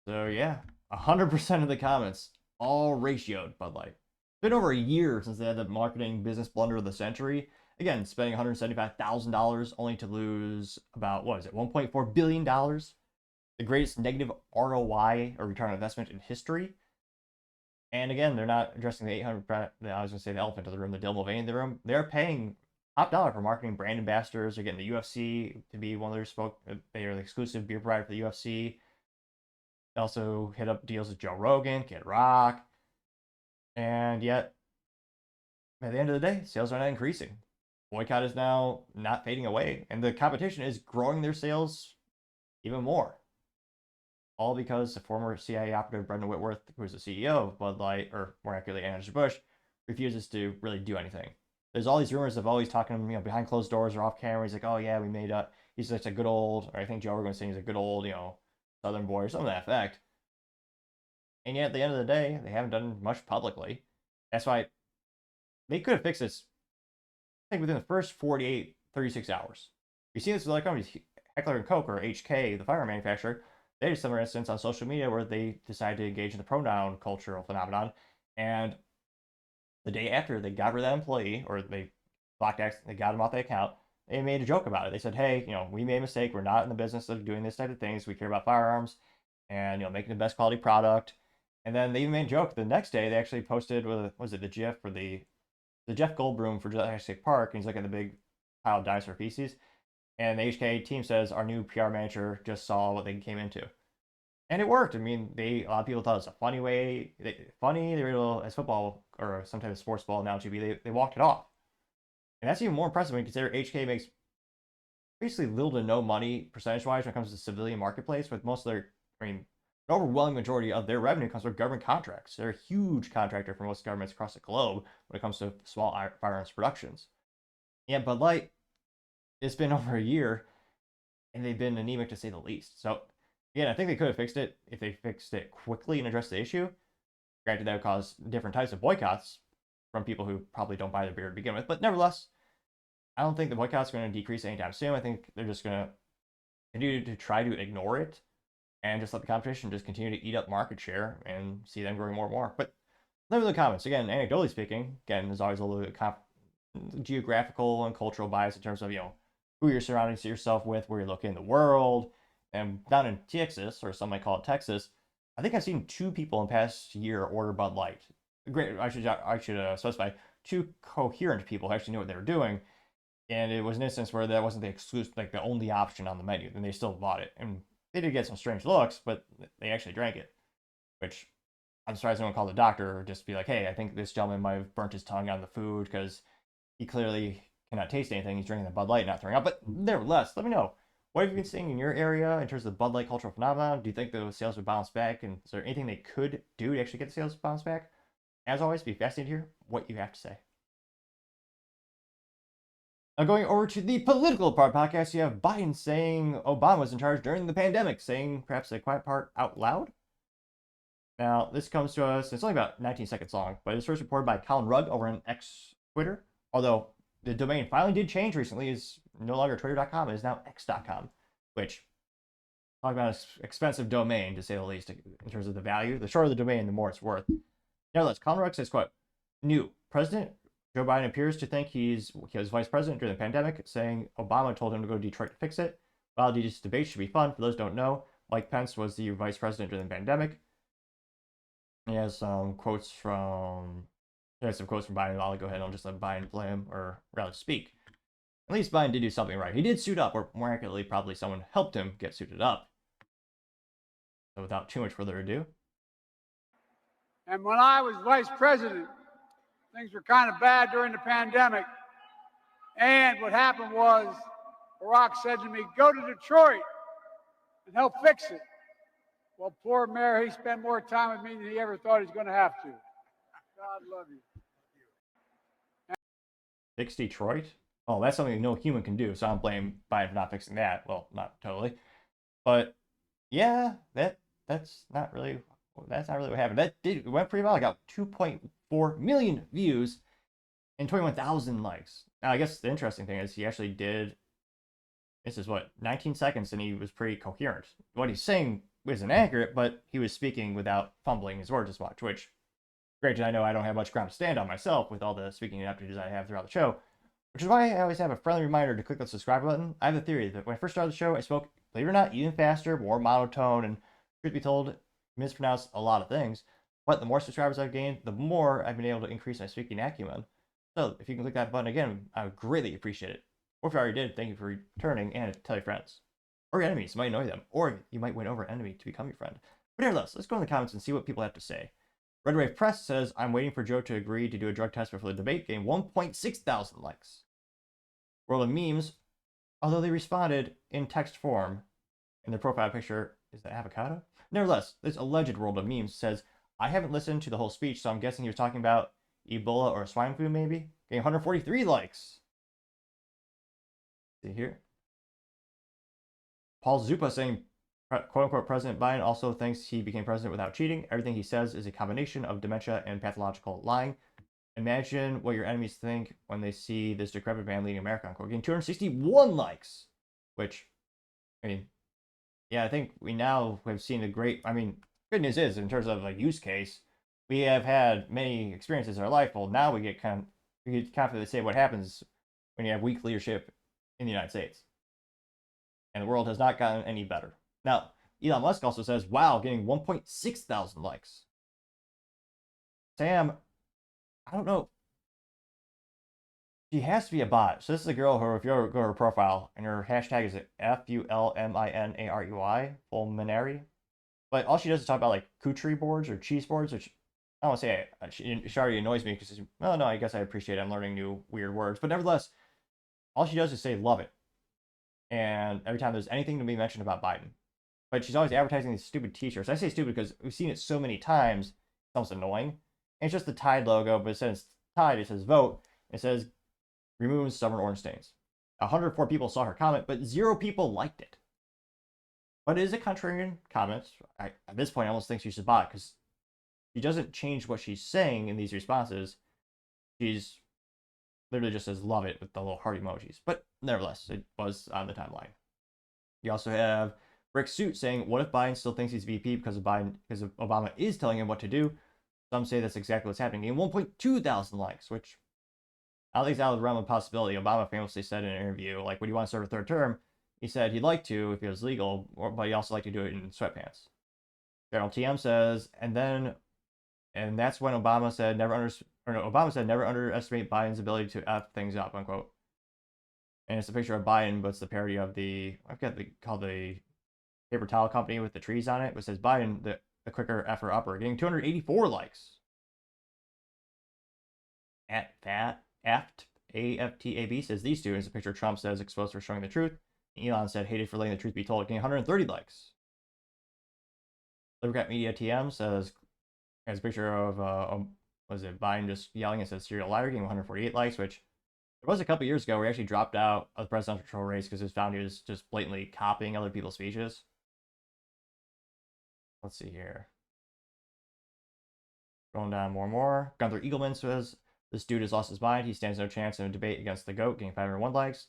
So yeah, 100% of the comments all ratioed Bud Light. It's been over a year since they had the marketing business blunder of the century. Again, spending $175,000 only to lose about, what is it, $1.4 billion? The greatest negative ROI or return on investment in history. And again, they're not addressing the 800, I was going to say the elephant in the room, the Dylan Mulvaney in the room. They're paying top dollar for marketing brand ambassadors. They're getting the UFC to be one of their they are the exclusive beer provider for the UFC. They also hit up deals with Joe Rogan, Kid Rock. And yet, at the end of the day, sales are not increasing. Boycott is now not fading away. And the competition is growing their sales even more. All because the former CIA operative Brendan Whitworth, who was the CEO of Bud Light, or more accurately, Anheuser-Busch, refuses to really do anything. There's all these rumors of always talking, behind closed doors or off camera. He's like, oh yeah, we made up. He's such a good old, or I think Joe Rogan was saying he's a good old, Southern boy or something to that effect. And yet, at the end of the day, they haven't done much publicly. That's why they could have fixed this, I think, within the first 48, 36 hours. You see this with other companies, Heckler & Koch, or HK, the firearm manufacturer. They had a similar instance on social media where they decided to engage in the pronoun cultural phenomenon, and the day after they got rid of that employee, or they got him off the account, they made a joke about it. They said, hey, we made a mistake. We're not in the business of doing this type of things. We care about firearms and, making the best quality product. And then they even made a joke. The next day, they actually posted, the GIF for the Jeff Goldblum for Jurassic Park, and he's looking at the big pile of dinosaur feces. And the HK team says, our new PR manager just saw what they came into. And it worked. I mean, a lot of people thought it was a funny way. They were able, as football or some type of sports ball analogy, they walked it off. And that's even more impressive when you consider HK makes basically little to no money percentage-wise when it comes to the civilian marketplace, with most of an overwhelming majority of their revenue comes from government contracts. They're a huge contractor for most governments across the globe when it comes to small firearms productions. Yeah, Bud Light, it's been over a year, and they've been anemic to say the least. So, again, I think they could have fixed it if they fixed it quickly and addressed the issue. Granted, that would cause different types of boycotts from people who probably don't buy the beer to begin with. But nevertheless, I don't think the boycotts are going to decrease anytime soon. I think they're just going to continue to try to ignore it and just let the competition just continue to eat up market share and see them growing more and more. But let me know in the comments. Again, anecdotally speaking, again, there's always a little bit of geographical and cultural bias in terms of, who you're surrounding yourself with, where you're looking in the world. And down in Texas, or some might call it Texas, I think I've seen 2 people in the past year order Bud Light. Great, I should specify 2 coherent people who actually knew what they were doing, and it was an instance where that wasn't the exclusive, like the only option on the menu, and they still bought it. And they did get some strange looks, but they actually drank it, which I'm surprised no one called the doctor or just be like, hey, I think this gentleman might have burnt his tongue on the food because he clearly cannot taste anything. He's drinking the Bud Light, not throwing up. But nevertheless, let me know. What have you been seeing in your area in terms of the Bud Light cultural phenomenon? Do you think the sales would bounce back? And is there anything they could do to actually get the sales to bounce back? As always, be fascinated to hear what you have to say. Now, going over to the political part podcast, you have Biden saying Obama was in charge during the pandemic, saying perhaps the quiet part out loud. Now, this comes to us, it's only about 19 seconds long, but it was first reported by Colin Rugg over on X Twitter, although the domain finally did change recently. Is no longer twitter.com, it is now x.com, which, talk about an expensive domain, to say the least, in terms of the value. The shorter the domain, the more it's worth. Nevertheless, Colin Rugg says, quote, new President Joe Biden appears to think he was vice president during the pandemic, saying Obama told him to go to Detroit to fix it. While these debates should be fun, for those who don't know, Mike Pence was the vice president during the pandemic. He has some quotes from Biden. I'll go ahead and I'll just let Biden play him, or rather speak. At least Biden did do something right. He did suit up, or more accurately, probably someone helped him get suited up. So without too much further ado. And when I was vice president, things were kind of bad during the pandemic. And what happened was, Barack said to me, go to Detroit and help fix it. Well, poor mayor, he spent more time with me than he ever thought he was going to have to. God love you. Fix Detroit? Oh, that's something no human can do, so I don't blame Biden for not fixing that. Well, not totally. But yeah, that's not really what happened. It went pretty well. I got 2.4 million views and 21,000 likes. Now, I guess the interesting thing is he actually did, this is what, 19 seconds, and he was pretty coherent. What he's saying isn't accurate, but he was speaking without fumbling his words as much, which, granted, I know I don't have much ground to stand on myself with all the speaking aptitudes I have throughout the show, which is why I always have a friendly reminder to click the subscribe button. I have a theory that when I first started the show, I spoke, believe it or not, even faster, more monotone, and truth be told, mispronounced a lot of things. But the more subscribers I've gained, the more I've been able to increase my speaking acumen. So if you can click that button again, I would greatly appreciate it. Or if you already did, thank you for returning, and tell your friends. Or your enemies, you might annoy them. Or you might win over an enemy to become your friend. But nevertheless, let's go in the comments and see what people have to say. Red Wave Press says, I'm waiting for Joe to agree to do a drug test before the debate, getting 1.6 thousand likes. World of Memes, although they responded in text form, in their profile picture, is that avocado? Nevertheless, this alleged World of Memes says, I haven't listened to the whole speech, so I'm guessing he was talking about Ebola or swine flu, maybe? Getting 143 likes. See here. Paul Zupa saying, quote-unquote, President Biden also thinks he became president without cheating. Everything he says is a combination of dementia and pathological lying. Imagine what your enemies think when they see this decrepit man leading America, unquote. Getting 261 likes. Which, I mean, yeah, I think we now have seen a great, good news is, in terms of a use case, we have had many experiences in our life. Well, now we get confidently say what happens when you have weak leadership in the United States. And the world has not gotten any better. Now, Elon Musk also says, wow, getting 1.6 thousand likes. Sam, I don't know. She has to be a bot. So this is a girl who, if you go to her profile, and her hashtag is FULMINARUI, Fulminary. But all she does is talk about like country boards or cheese boards, which I don't want to say she already annoys me because, oh no, I guess I appreciate it. I'm learning new weird words. But nevertheless, all she does is say love it. And every time there's anything to be mentioned about Biden. But she's always advertising these stupid t-shirts. I say stupid because we've seen it so many times, it's almost annoying. And it's just the Tide logo, but instead of Tide, it says vote. It says removes stubborn orange stains. 104 people saw her comment, but 0 people liked it. But it is a contrarian comment. At this point, I almost think she should bot, because she doesn't change what she's saying in these responses. She's literally just says love it with the little heart emojis. But nevertheless, it was on the timeline. You also have Brick Suit saying, what if Biden still thinks he's VP because Obama is telling him what to do? Some say that's exactly what's happening. And 1.2 thousand likes, which I don't think is out of the realm of possibility. Obama famously said in an interview, like, would you want to serve a 3rd term? He said he'd like to if it was legal, but he'd also like to do it in sweatpants. General TM says, and that's when Obama said never underestimate Biden's ability to F things up, unquote. And it's a picture of Biden, but it's the parody of called the paper towel company with the trees on it, but it says Biden, the quicker effer upper, getting 284 likes. At that, AFTAB says these two, is a picture Trump says exposed for showing the truth. Elon said hated for letting the truth be told, getting 130 likes. Libercat Media TM says, has a picture of, Biden just yelling and says serial liar, getting 148 likes, which there was a couple years ago where he actually dropped out of the presidential race because his found he was just blatantly copying other people's speeches. Let's see here. Going down more and more. Gunther Eagleman says, this dude has lost his mind. He stands no chance in a debate against the GOAT, getting 501 likes.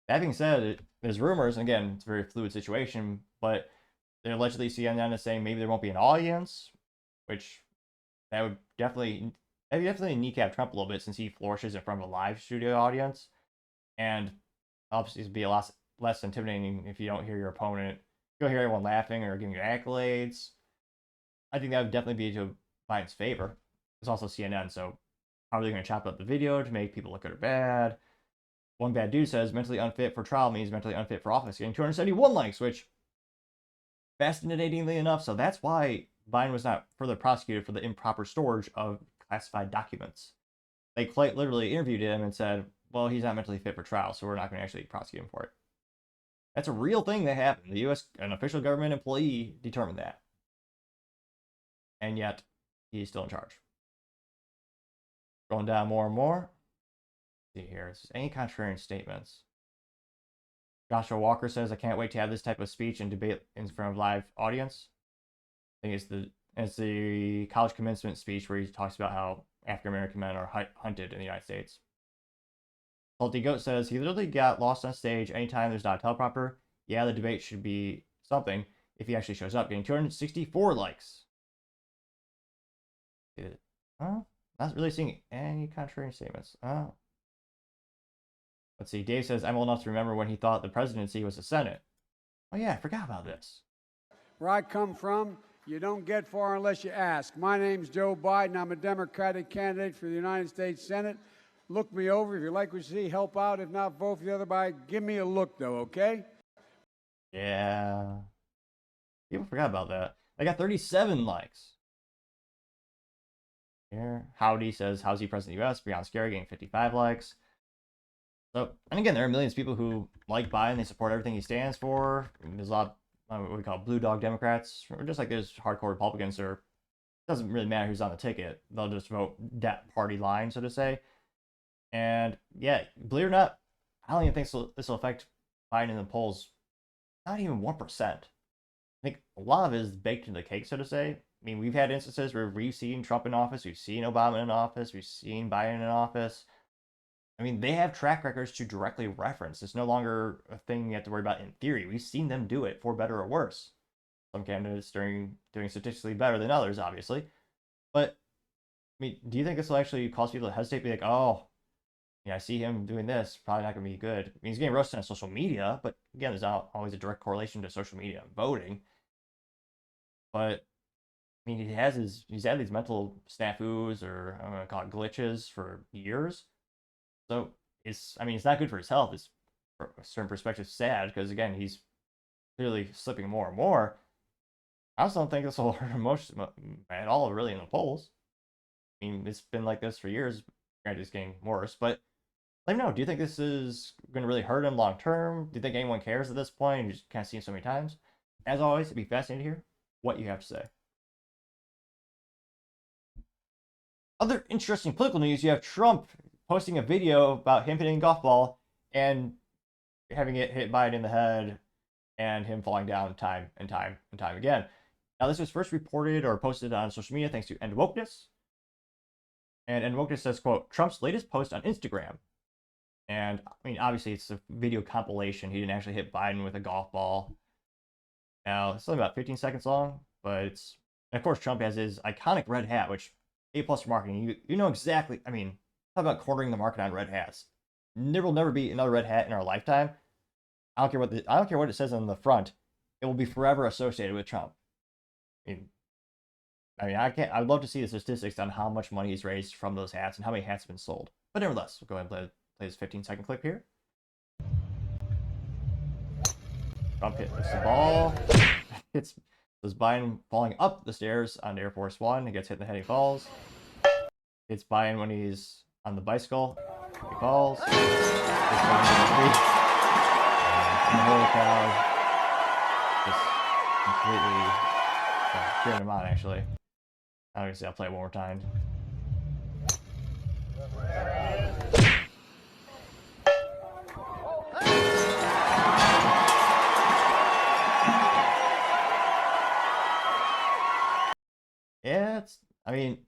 That being said, there's rumors, and again, it's a very fluid situation, but they're allegedly CNN is saying maybe there won't be an audience, which that would definitely kneecap Trump a little bit since he flourishes in front of a live studio audience. And obviously it'd be a lot less intimidating if you don't hear your opponent, you don't hear everyone laughing or giving you accolades. I think that would definitely be to Biden's favor. It's also CNN, so how are they going to chop up the video to make people look good or bad? One bad dude says mentally unfit for trial means mentally unfit for office, getting 271 likes, which fascinatingly enough, so that's why Biden was not further prosecuted for the improper storage of classified documents. They quite literally interviewed him and said, well, he's not mentally fit for trial, so we're not going to actually prosecute him for it. That's a real thing that happened. The U.S., an official government employee determined that. And yet, he's still in charge. Going down more and more. Let's see here. Any contrarian statements? Joshua Walker says, I can't wait to have this type of speech and debate in front of live audience. I think it's the college commencement speech where he talks about how African American men are hunted in the United States. Salty Goat says, he literally got lost on stage anytime there's not a teleprompter. Yeah, the debate should be something if he actually shows up, getting 264 likes. Not really seeing any contrarian statements. Let's see. Dave says, I'm old enough to remember when he thought the presidency was the Senate. Oh, yeah, I forgot about this. Where I come from, you don't get far unless you ask. My name's Joe Biden. I'm a Democratic candidate for the United States Senate. Look me over. If you like what you see, help out. If not, vote for the other guy. Give me a look, though, okay? Yeah. People forgot about that. I got 37 likes. Here. Howdy says, how's he president of the U.S.? Beyond scary, getting 55 likes. So, and again, there are millions of people who like Biden. They support everything he stands for. There's a lot of what we call blue dog Democrats, or just like there's hardcore Republicans, or it doesn't really matter who's on the ticket. They'll just vote that party line, so to say. And yeah, believe it or not, I don't even think this will affect Biden in the polls. Not even 1%. I think a lot of it is baked into the cake, so to say. I mean, we've had instances where we've seen Trump in office, we've seen Obama in office, we've seen Biden in office. I mean, they have track records to directly reference. It's no longer a thing you have to worry about in theory. We've seen them do it, for better or worse. Some candidates doing statistically better than others, obviously. But, I mean, do you think this will actually cause people to hesitate, be like, oh, yeah, I see him doing this, probably not going to be good. I mean, he's getting roasted on social media, but again, there's not always a direct correlation to social media and voting. But, I mean, he's had these mental snafus, or I'm going to call it glitches, for years. So it's not good for his health. It's, from a certain perspective, sad, because again, he's clearly slipping more and more. I also don't think this will hurt him much at all, really, in the polls. I mean, it's been like this for years. Granted, it's getting worse, but let me know. Do you think this is going to really hurt him long term? Do you think anyone cares at this point? You just kind of see him so many times. As always, it'd be fascinating to hear what you have to say. Other interesting political news, you have Trump posting a video about him hitting a golf ball and having it hit Biden in the head and him falling down time and time and time again. Now, this was first reported or posted on social media thanks to End Wokeness. And End Wokeness says, quote, Trump's latest post on Instagram. And, I mean, obviously, it's a video compilation. He didn't actually hit Biden with a golf ball. Now, it's only about 15 seconds long, but it's... And, of course, Trump has his iconic red hat, which, A+ for marketing. You know exactly... I mean, talk about cornering the market on red hats. There will never be another red hat in our lifetime. I don't care what it says on the front. It will be forever associated with Trump. I'd love to see the statistics on how much money he's raised from those hats and how many hats have been sold. But nevertheless, we'll go ahead and play this 15-second clip here. Trump hits the ball. It's Biden falling up the stairs on Air Force One. He gets hit in the head. He falls. It's Biden when he's on the bicycle. He falls. It's Biden in the street. And the whole crowd just completely cheering him on, actually. Obviously, I'll play it one more time. Yeah, I mean,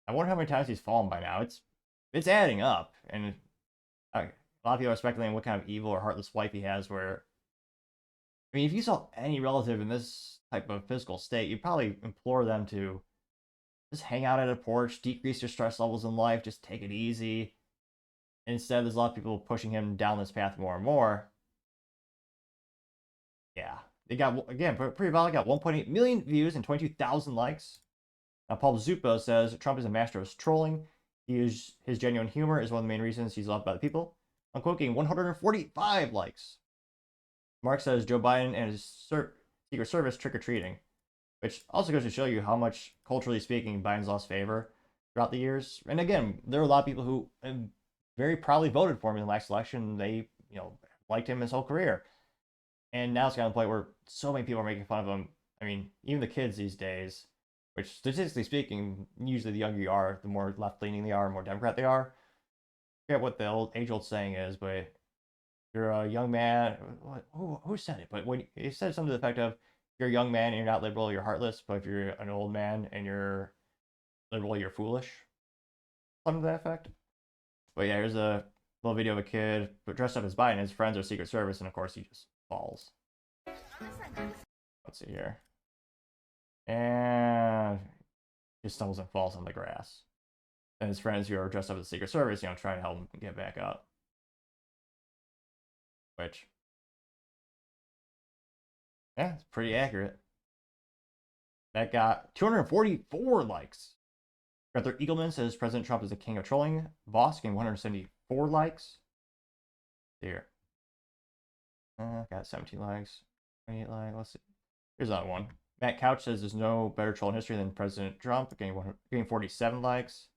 I wonder how many times he's fallen by now. It's adding up, and a lot of people are speculating what kind of evil or heartless wife he has. Where, I mean, if you saw any relative in this type of physical state, you'd probably implore them to just hang out at a porch, decrease your stress levels in life, just take it easy. Instead, there's a lot of people pushing him down this path more and more. Yeah, they got, again, pretty valid, got 1.8 million views and 22,000 likes. Now, Paul Zuppo says Trump is a master of trolling. His genuine humor is one of the main reasons he's loved by the people. I'm quoting 145 likes. Mark says Joe Biden and his Secret Service trick-or-treating, which also goes to show you how much, culturally speaking, Biden's lost favor throughout the years. And again, there are a lot of people who very proudly voted for him in the last election. They, liked him his whole career. And now it's gotten to the point where so many people are making fun of him. I mean, even the kids these days, which statistically speaking, usually the younger you are, the more left-leaning they are, the more Democrat they are. I forget what the age-old saying is, but if you're a young man, who said it? But when he said something to the effect of, you're a young man and you're not liberal, you're heartless. But if you're an old man and you're liberal, you're foolish. Something to that effect. But yeah, here's a little video of a kid dressed up as Biden. His friends are Secret Service, and of course he just falls. Let's see here. And he stumbles and falls on the grass. And his friends who are dressed up as Secret Service, try to help him get back up. Which, yeah, it's pretty accurate. That got 244 likes. Arthur Eagleman says President Trump is the king of trolling. Boss getting 174 likes. Here. Got 17 likes. 28 likes. Let's see. Here's another one. Matt Couch says there's no better troll in history than President Trump, getting 47 likes.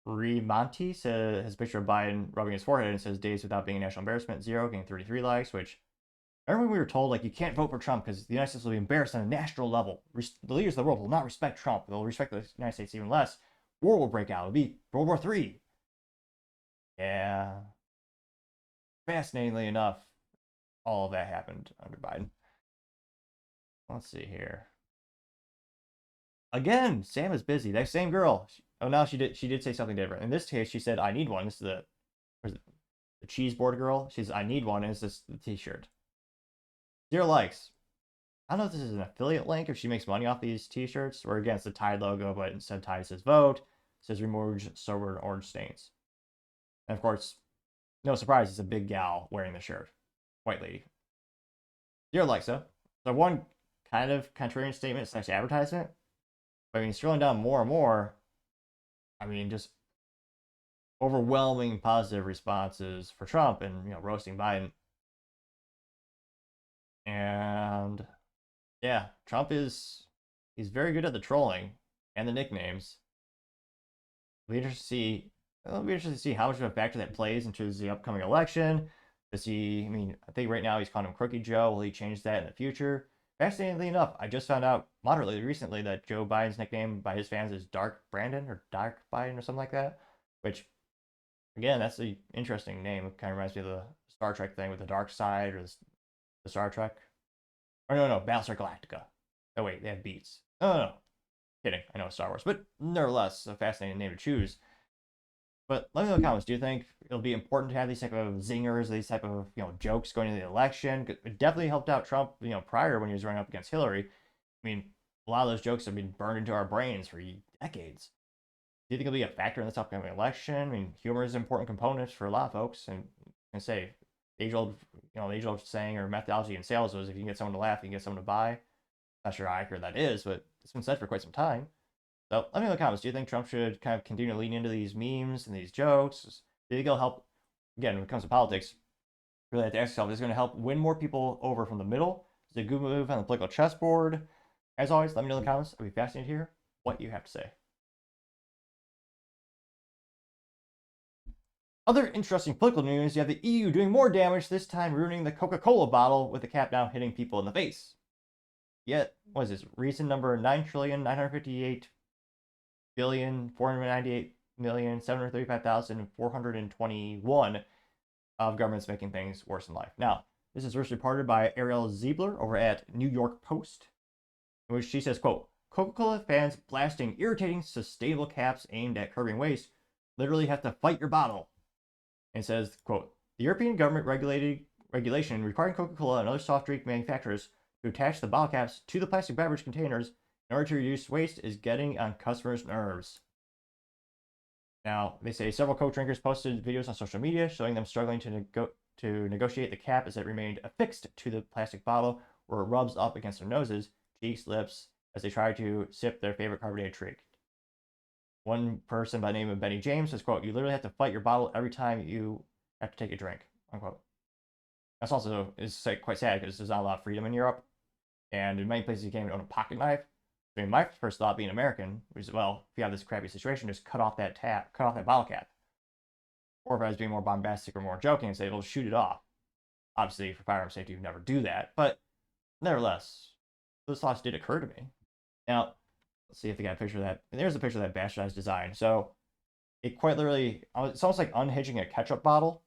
Monty says has a picture of Biden rubbing his forehead and says days without being a national embarrassment, 0, getting 33 likes, which remember when we were told, you can't vote for Trump because the United States will be embarrassed on a national level. The leaders of the world will not respect Trump. They'll respect the United States even less. War will break out. It'll be World War III. Yeah. Fascinatingly enough, all of that happened under Biden. Let's see here. Again, Sam is busy. That same girl. Now she did say something different. In this case, she said, I need one. This is the cheese board girl. She says, I need one. And it's the t-shirt. 0 likes. I don't know if this is an affiliate link, if she makes money off these t-shirts, or again, it's the Tide logo, but instead Tide says vote, says remove sober and orange stains. And of course, no surprise, it's a big gal wearing the shirt. White lady. 0 likes, though. So one kind of contrarian statement / advertisement. But I mean, scrolling down more and more, I mean, just overwhelming positive responses for Trump and, roasting Biden. And yeah, Trump he's very good at the trolling and the nicknames. It'll be interesting to see how much of a factor that plays into the upcoming election. I think right now he's calling him Crooked Joe. Will he change that in the future? Fascinatingly enough, I just found out moderately recently that Joe Biden's nickname by his fans is Dark Brandon or Dark Biden or something like that. which, again, that's an interesting name. It kind of reminds me of the Star Trek thing with the dark side, or the Star Trek. Or no, Battlestar Galactica. Oh wait, they have beats. No. Kidding. I know it's Star Wars, but nevertheless, a fascinating name to choose. But let me know in the comments. Do you think it'll be important to have these type of zingers, these type of jokes going into the election? It definitely helped out Trump, prior when he was running up against Hillary. I mean, a lot of those jokes have been burned into our brains for decades. Do you think it'll be a factor in this upcoming election? I mean, humor is an important component for a lot of folks, and say age-old, age-old saying or methodology in sales was if you can get someone to laugh, you can get someone to buy. Not sure how accurate that is, but it's been said for quite some time. So let me know in the comments. Do you think Trump should kind of continue to lean into these memes and these jokes? Do you think it'll help, again, when it comes to politics, really have to ask yourself, is it going to help win more people over from the middle? Is it a good move on the political chessboard? As always, let me know in the comments. I'll be fascinated to hear what you have to say. Other interesting political news, you have the EU doing more damage, this time ruining the Coca-Cola bottle with the cap now hitting people in the face. Yet, what is this? Reason number 9,958,498,735,421 of governments making things worse in life. Now, this is first reported by Ariel Ziebler over at New York Post, in which she says, quote, Coca-Cola fans blasting irritating sustainable caps aimed at curbing waste literally have to fight your bottle. And says, quote, the European government regulation requiring Coca-Cola and other soft drink manufacturers to attach the bottle caps to the plastic beverage containers in order to reduce waste is getting on customers' nerves. Now, they say several Coke drinkers posted videos on social media showing them struggling to negotiate the cap as it remained affixed to the plastic bottle where it rubs up against their noses, cheeks, lips, as they try to sip their favorite carbonated drink. One person by the name of Benny James says, quote, you literally have to fight your bottle every time you have to take a drink, unquote. That's also is quite sad because there's not a lot of freedom in Europe. And in many places you can't even own a pocket knife. I mean, my first thought being American was, well, if you have this crappy situation, just cut off that bottle cap. Or if I was being more bombastic or more joking and say, well, shoot it off. Obviously, for firearm safety, you would never do that. But nevertheless, those thoughts did occur to me. Now, let's see if they got a picture of that. And there's a picture of that bastardized design. So it quite literally, it's almost like unhinging a ketchup bottle.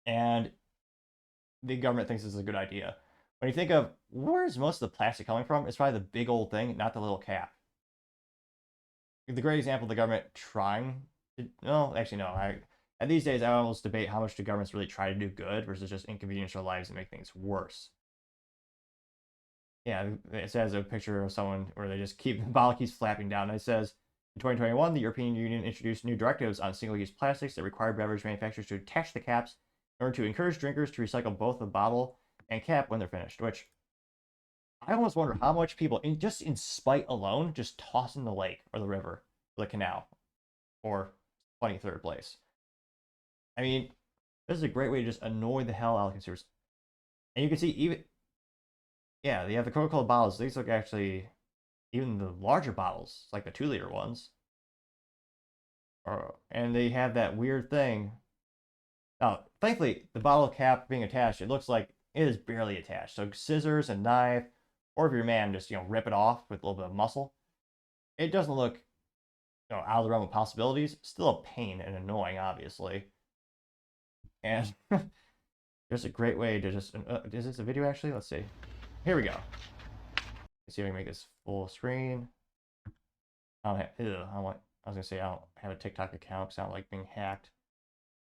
And the government thinks this is a good idea. When you think of where's most of the plastic coming from, it's probably the big old thing, not the little cap. The great example of the government trying to, no, actually no. At these days, I almost debate how much do governments really try to do good versus just inconvenience our lives and make things worse. Yeah, it says a picture of someone where they just the bottle keeps flapping down. And it says, in 2021, the European Union introduced new directives on single-use plastics that require beverage manufacturers to attach the caps in order to encourage drinkers to recycle both the bottle and cap when they're finished, which I almost wonder how much people, just in spite alone, just toss in the lake or the river or the canal or 23rd place. I mean, this is a great way to just annoy the hell out of consumers. And you can see yeah, they have the Coca-Cola bottles. These look actually, even the larger bottles, like the 2-liter ones. And they have that weird thing. Now, thankfully, the bottle cap being attached, it looks like it is barely attached. So scissors and knife, or if you're a man, just rip it off with a little bit of muscle. It doesn't look out of the realm of possibilities. Still a pain and annoying, obviously. And there's a great way to just is this a video actually? Let's see. Here we go. Let's see if I can make this full screen. I was gonna say I don't have a TikTok account because I don't like being hacked.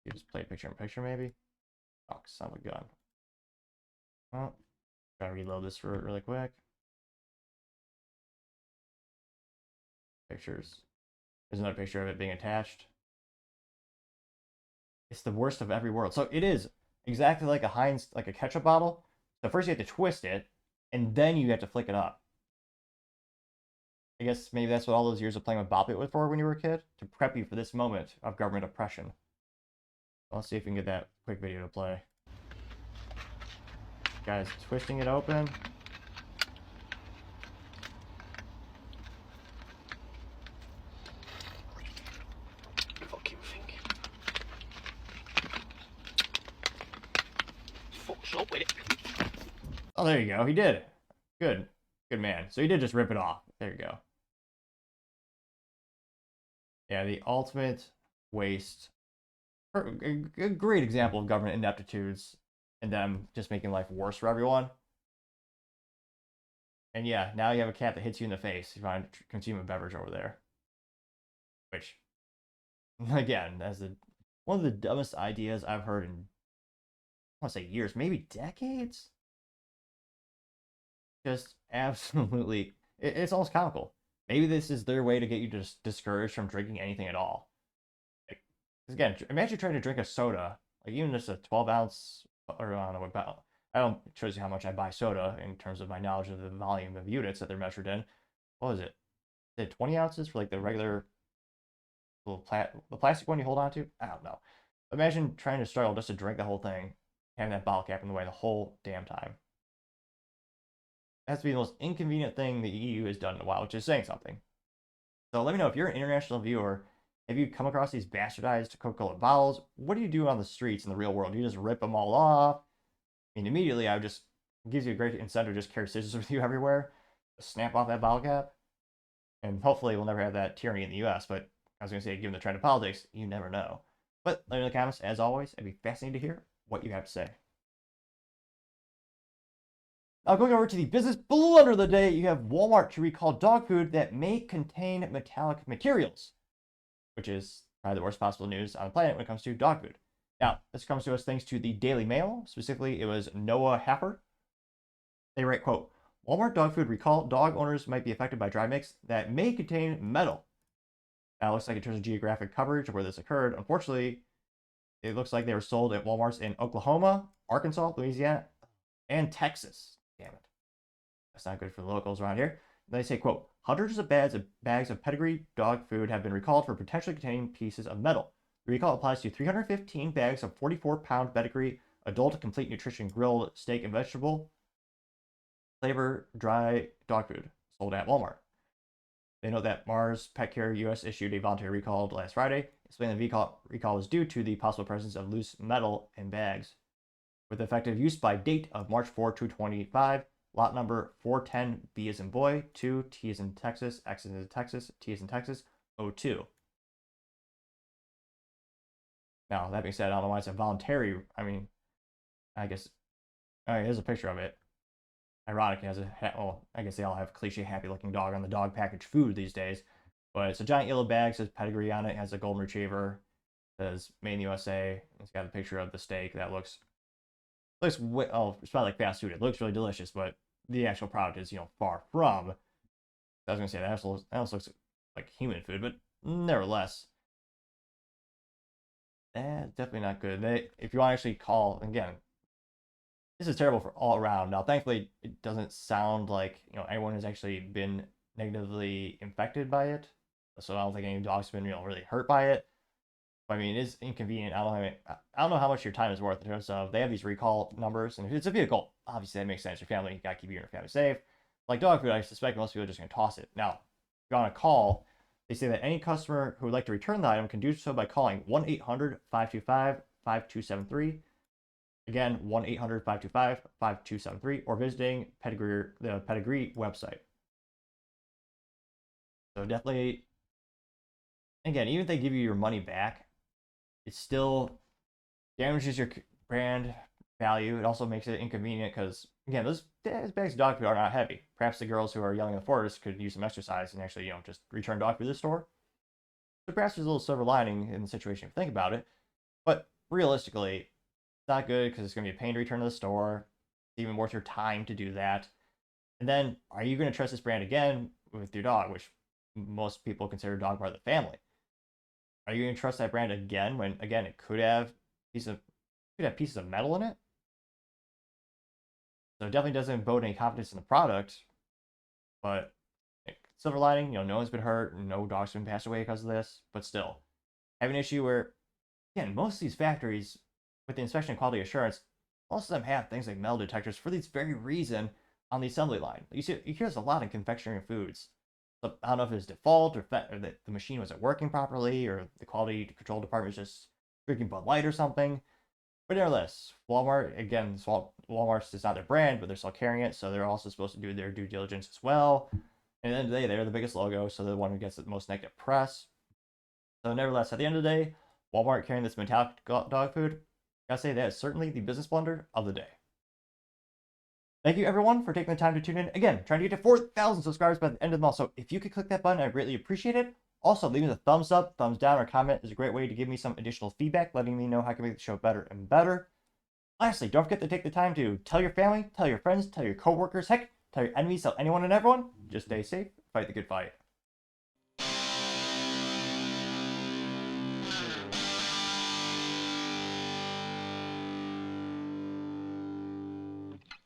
You just play picture in picture maybe. Oh, son of a gun. Well, try to reload this really quick. Pictures. There's another picture of it being attached. It's the worst of every world. So it is exactly like a ketchup bottle. So first you have to twist it, and then you have to flick it up. I guess maybe that's what all those years of playing with Bop It was for when you were a kid, to prep you for this moment of government oppression. Let's see if we can get that quick video to play. Guys, twisting it open. Fucking think. Fuck's up with it. Oh, there you go. He did. Good. Good man. So he did just rip it off. There you go. Yeah, the ultimate waste. A great example of government ineptitudes and them just making life worse for everyone. And yeah, now you have a cat that hits you in the face if you want to consume a beverage over there. Which, again, that's one of the dumbest ideas I've heard in, I want to say years, maybe decades. Just absolutely, it's almost comical. Maybe this is their way to get you just discouraged from drinking anything at all. Like, again, imagine trying to drink a soda, like even just a 12 ounce, or I don't know about, I don't, it shows you how much I buy soda in terms of my knowledge of the volume of units that they're measured in. What was it? Is it 20 ounces for like the regular little the plastic one you hold on to? I don't know. Imagine trying to struggle just to drink the whole thing, having that bottle cap in the way the whole damn time. It has to be the most inconvenient thing the EU has done in a while, which is saying something. So let me know if you're an international viewer. Have you come across these bastardized Coca-Cola bottles? What do you do on the streets in the real world? Do you just rip them all off? I mean, immediately I would just, it gives you a great incentive to just carry scissors with you everywhere, snap off that bottle cap, and hopefully we'll never have that tyranny in the US. But I was going to say, given the trend of politics, you never know. But let me know in the comments, as always. I'd be fascinated to hear what you have to say. Now, going over to the business blunder of the day, you have Walmart to recall dog food that may contain metallic materials, which is probably the worst possible news on the planet when it comes to dog food. Now, this comes to us thanks to the Daily Mail. Specifically, it was Noah Happer. They write, quote, Walmart dog food recall, dog owners might be affected by dry mix that may contain metal. Now, it looks like in terms of geographic coverage of where this occurred, unfortunately, it looks like they were sold at Walmarts in Oklahoma, Arkansas, Louisiana, and Texas. Damn it. That's not good for the locals around here. They say, quote, hundreds of bags of pedigree dog food have been recalled for potentially containing pieces of metal. The recall applies to 315 bags of 44-pound pedigree adult complete nutrition grilled steak and vegetable flavor dry dog food sold at Walmart. They note that Mars Pet Care US issued a voluntary recall last Friday, explaining the recall was due to the possible presence of loose metal in bags. With effective use by date of March 4, 2025, lot number 410 B as in boy, 2 T as in Texas, X as in Texas, T as in Texas, 02. Now, that being said, I don't know why it's a voluntary. I mean, I guess, here's a picture of it. Ironic, it has well, I guess they all have cliche happy looking dog on the dog packaged food these days. But it's a giant yellow bag, says pedigree on it, it has a golden retriever, says made in the USA. It's got a picture of the steak that looks it's probably like fast food. It looks really delicious, but the actual product is, far from. I was gonna say that also looks like human food, but nevertheless, definitely not good. If you want to actually call again, this is terrible for all around. Now, thankfully, it doesn't sound like anyone has actually been negatively infected by it, so I don't think any dogs have been really hurt by it. I mean, it is inconvenient. I don't know how much your time is worth in terms of they have these recall numbers, and if it's a vehicle, obviously that makes sense. Your family, you gotta keep your family safe. Like dog food, I suspect most people are just gonna toss it. Now, if you're on a call, they say that any customer who would like to return the item can do so by calling 1-800-525-5273. Again, 1-800-525-5273, or visiting the Pedigree website. So definitely, again, even if they give you your money back, it still damages your brand value. It also makes it inconvenient because, again, those bags of dog food are not heavy. Perhaps the girls who are yelling in the forest could use some exercise and actually, just return dog food to the store. So perhaps there's a little silver lining in the situation if you think about it. But realistically, it's not good because it's going to be a pain to return to the store. It's even worth your time to do that. And then, are you going to trust this brand again with your dog, which most people consider a dog part of the family? Are you going to trust that brand again when, again, it could have pieces of metal in it? So it definitely doesn't bode any confidence in the product. But silver lining, no one's been hurt, no dogs have been passed away because of this. But still, I have an issue where, again, most of these factories, with the inspection and quality assurance, most of them have things like metal detectors for this very reason on the assembly line. You hear this a lot in confectionery and foods. So I don't know if it's default or that the machine wasn't working properly or the quality control department was just drinking Bud Light or something. But nevertheless, Walmart, again, Walmart's is not their brand, but they're still carrying it, so they're also supposed to do their due diligence as well. And at the end of the day, they're the biggest logo, so they're the one who gets the most negative press. So nevertheless, at the end of the day, Walmart carrying this metallic dog food, gotta say that is certainly the business blunder of the day. Thank you everyone for taking the time to tune in. Again, trying to get to 4,000 subscribers by the end of the month, so if you could click that button, I'd greatly appreciate it. Also, leaving a thumbs up, thumbs down, or comment is a great way to give me some additional feedback, letting me know how I can make the show better and better. Lastly, don't forget to take the time to tell your family, tell your friends, tell your coworkers, heck, tell your enemies, tell anyone and everyone. Just stay safe, fight the good fight.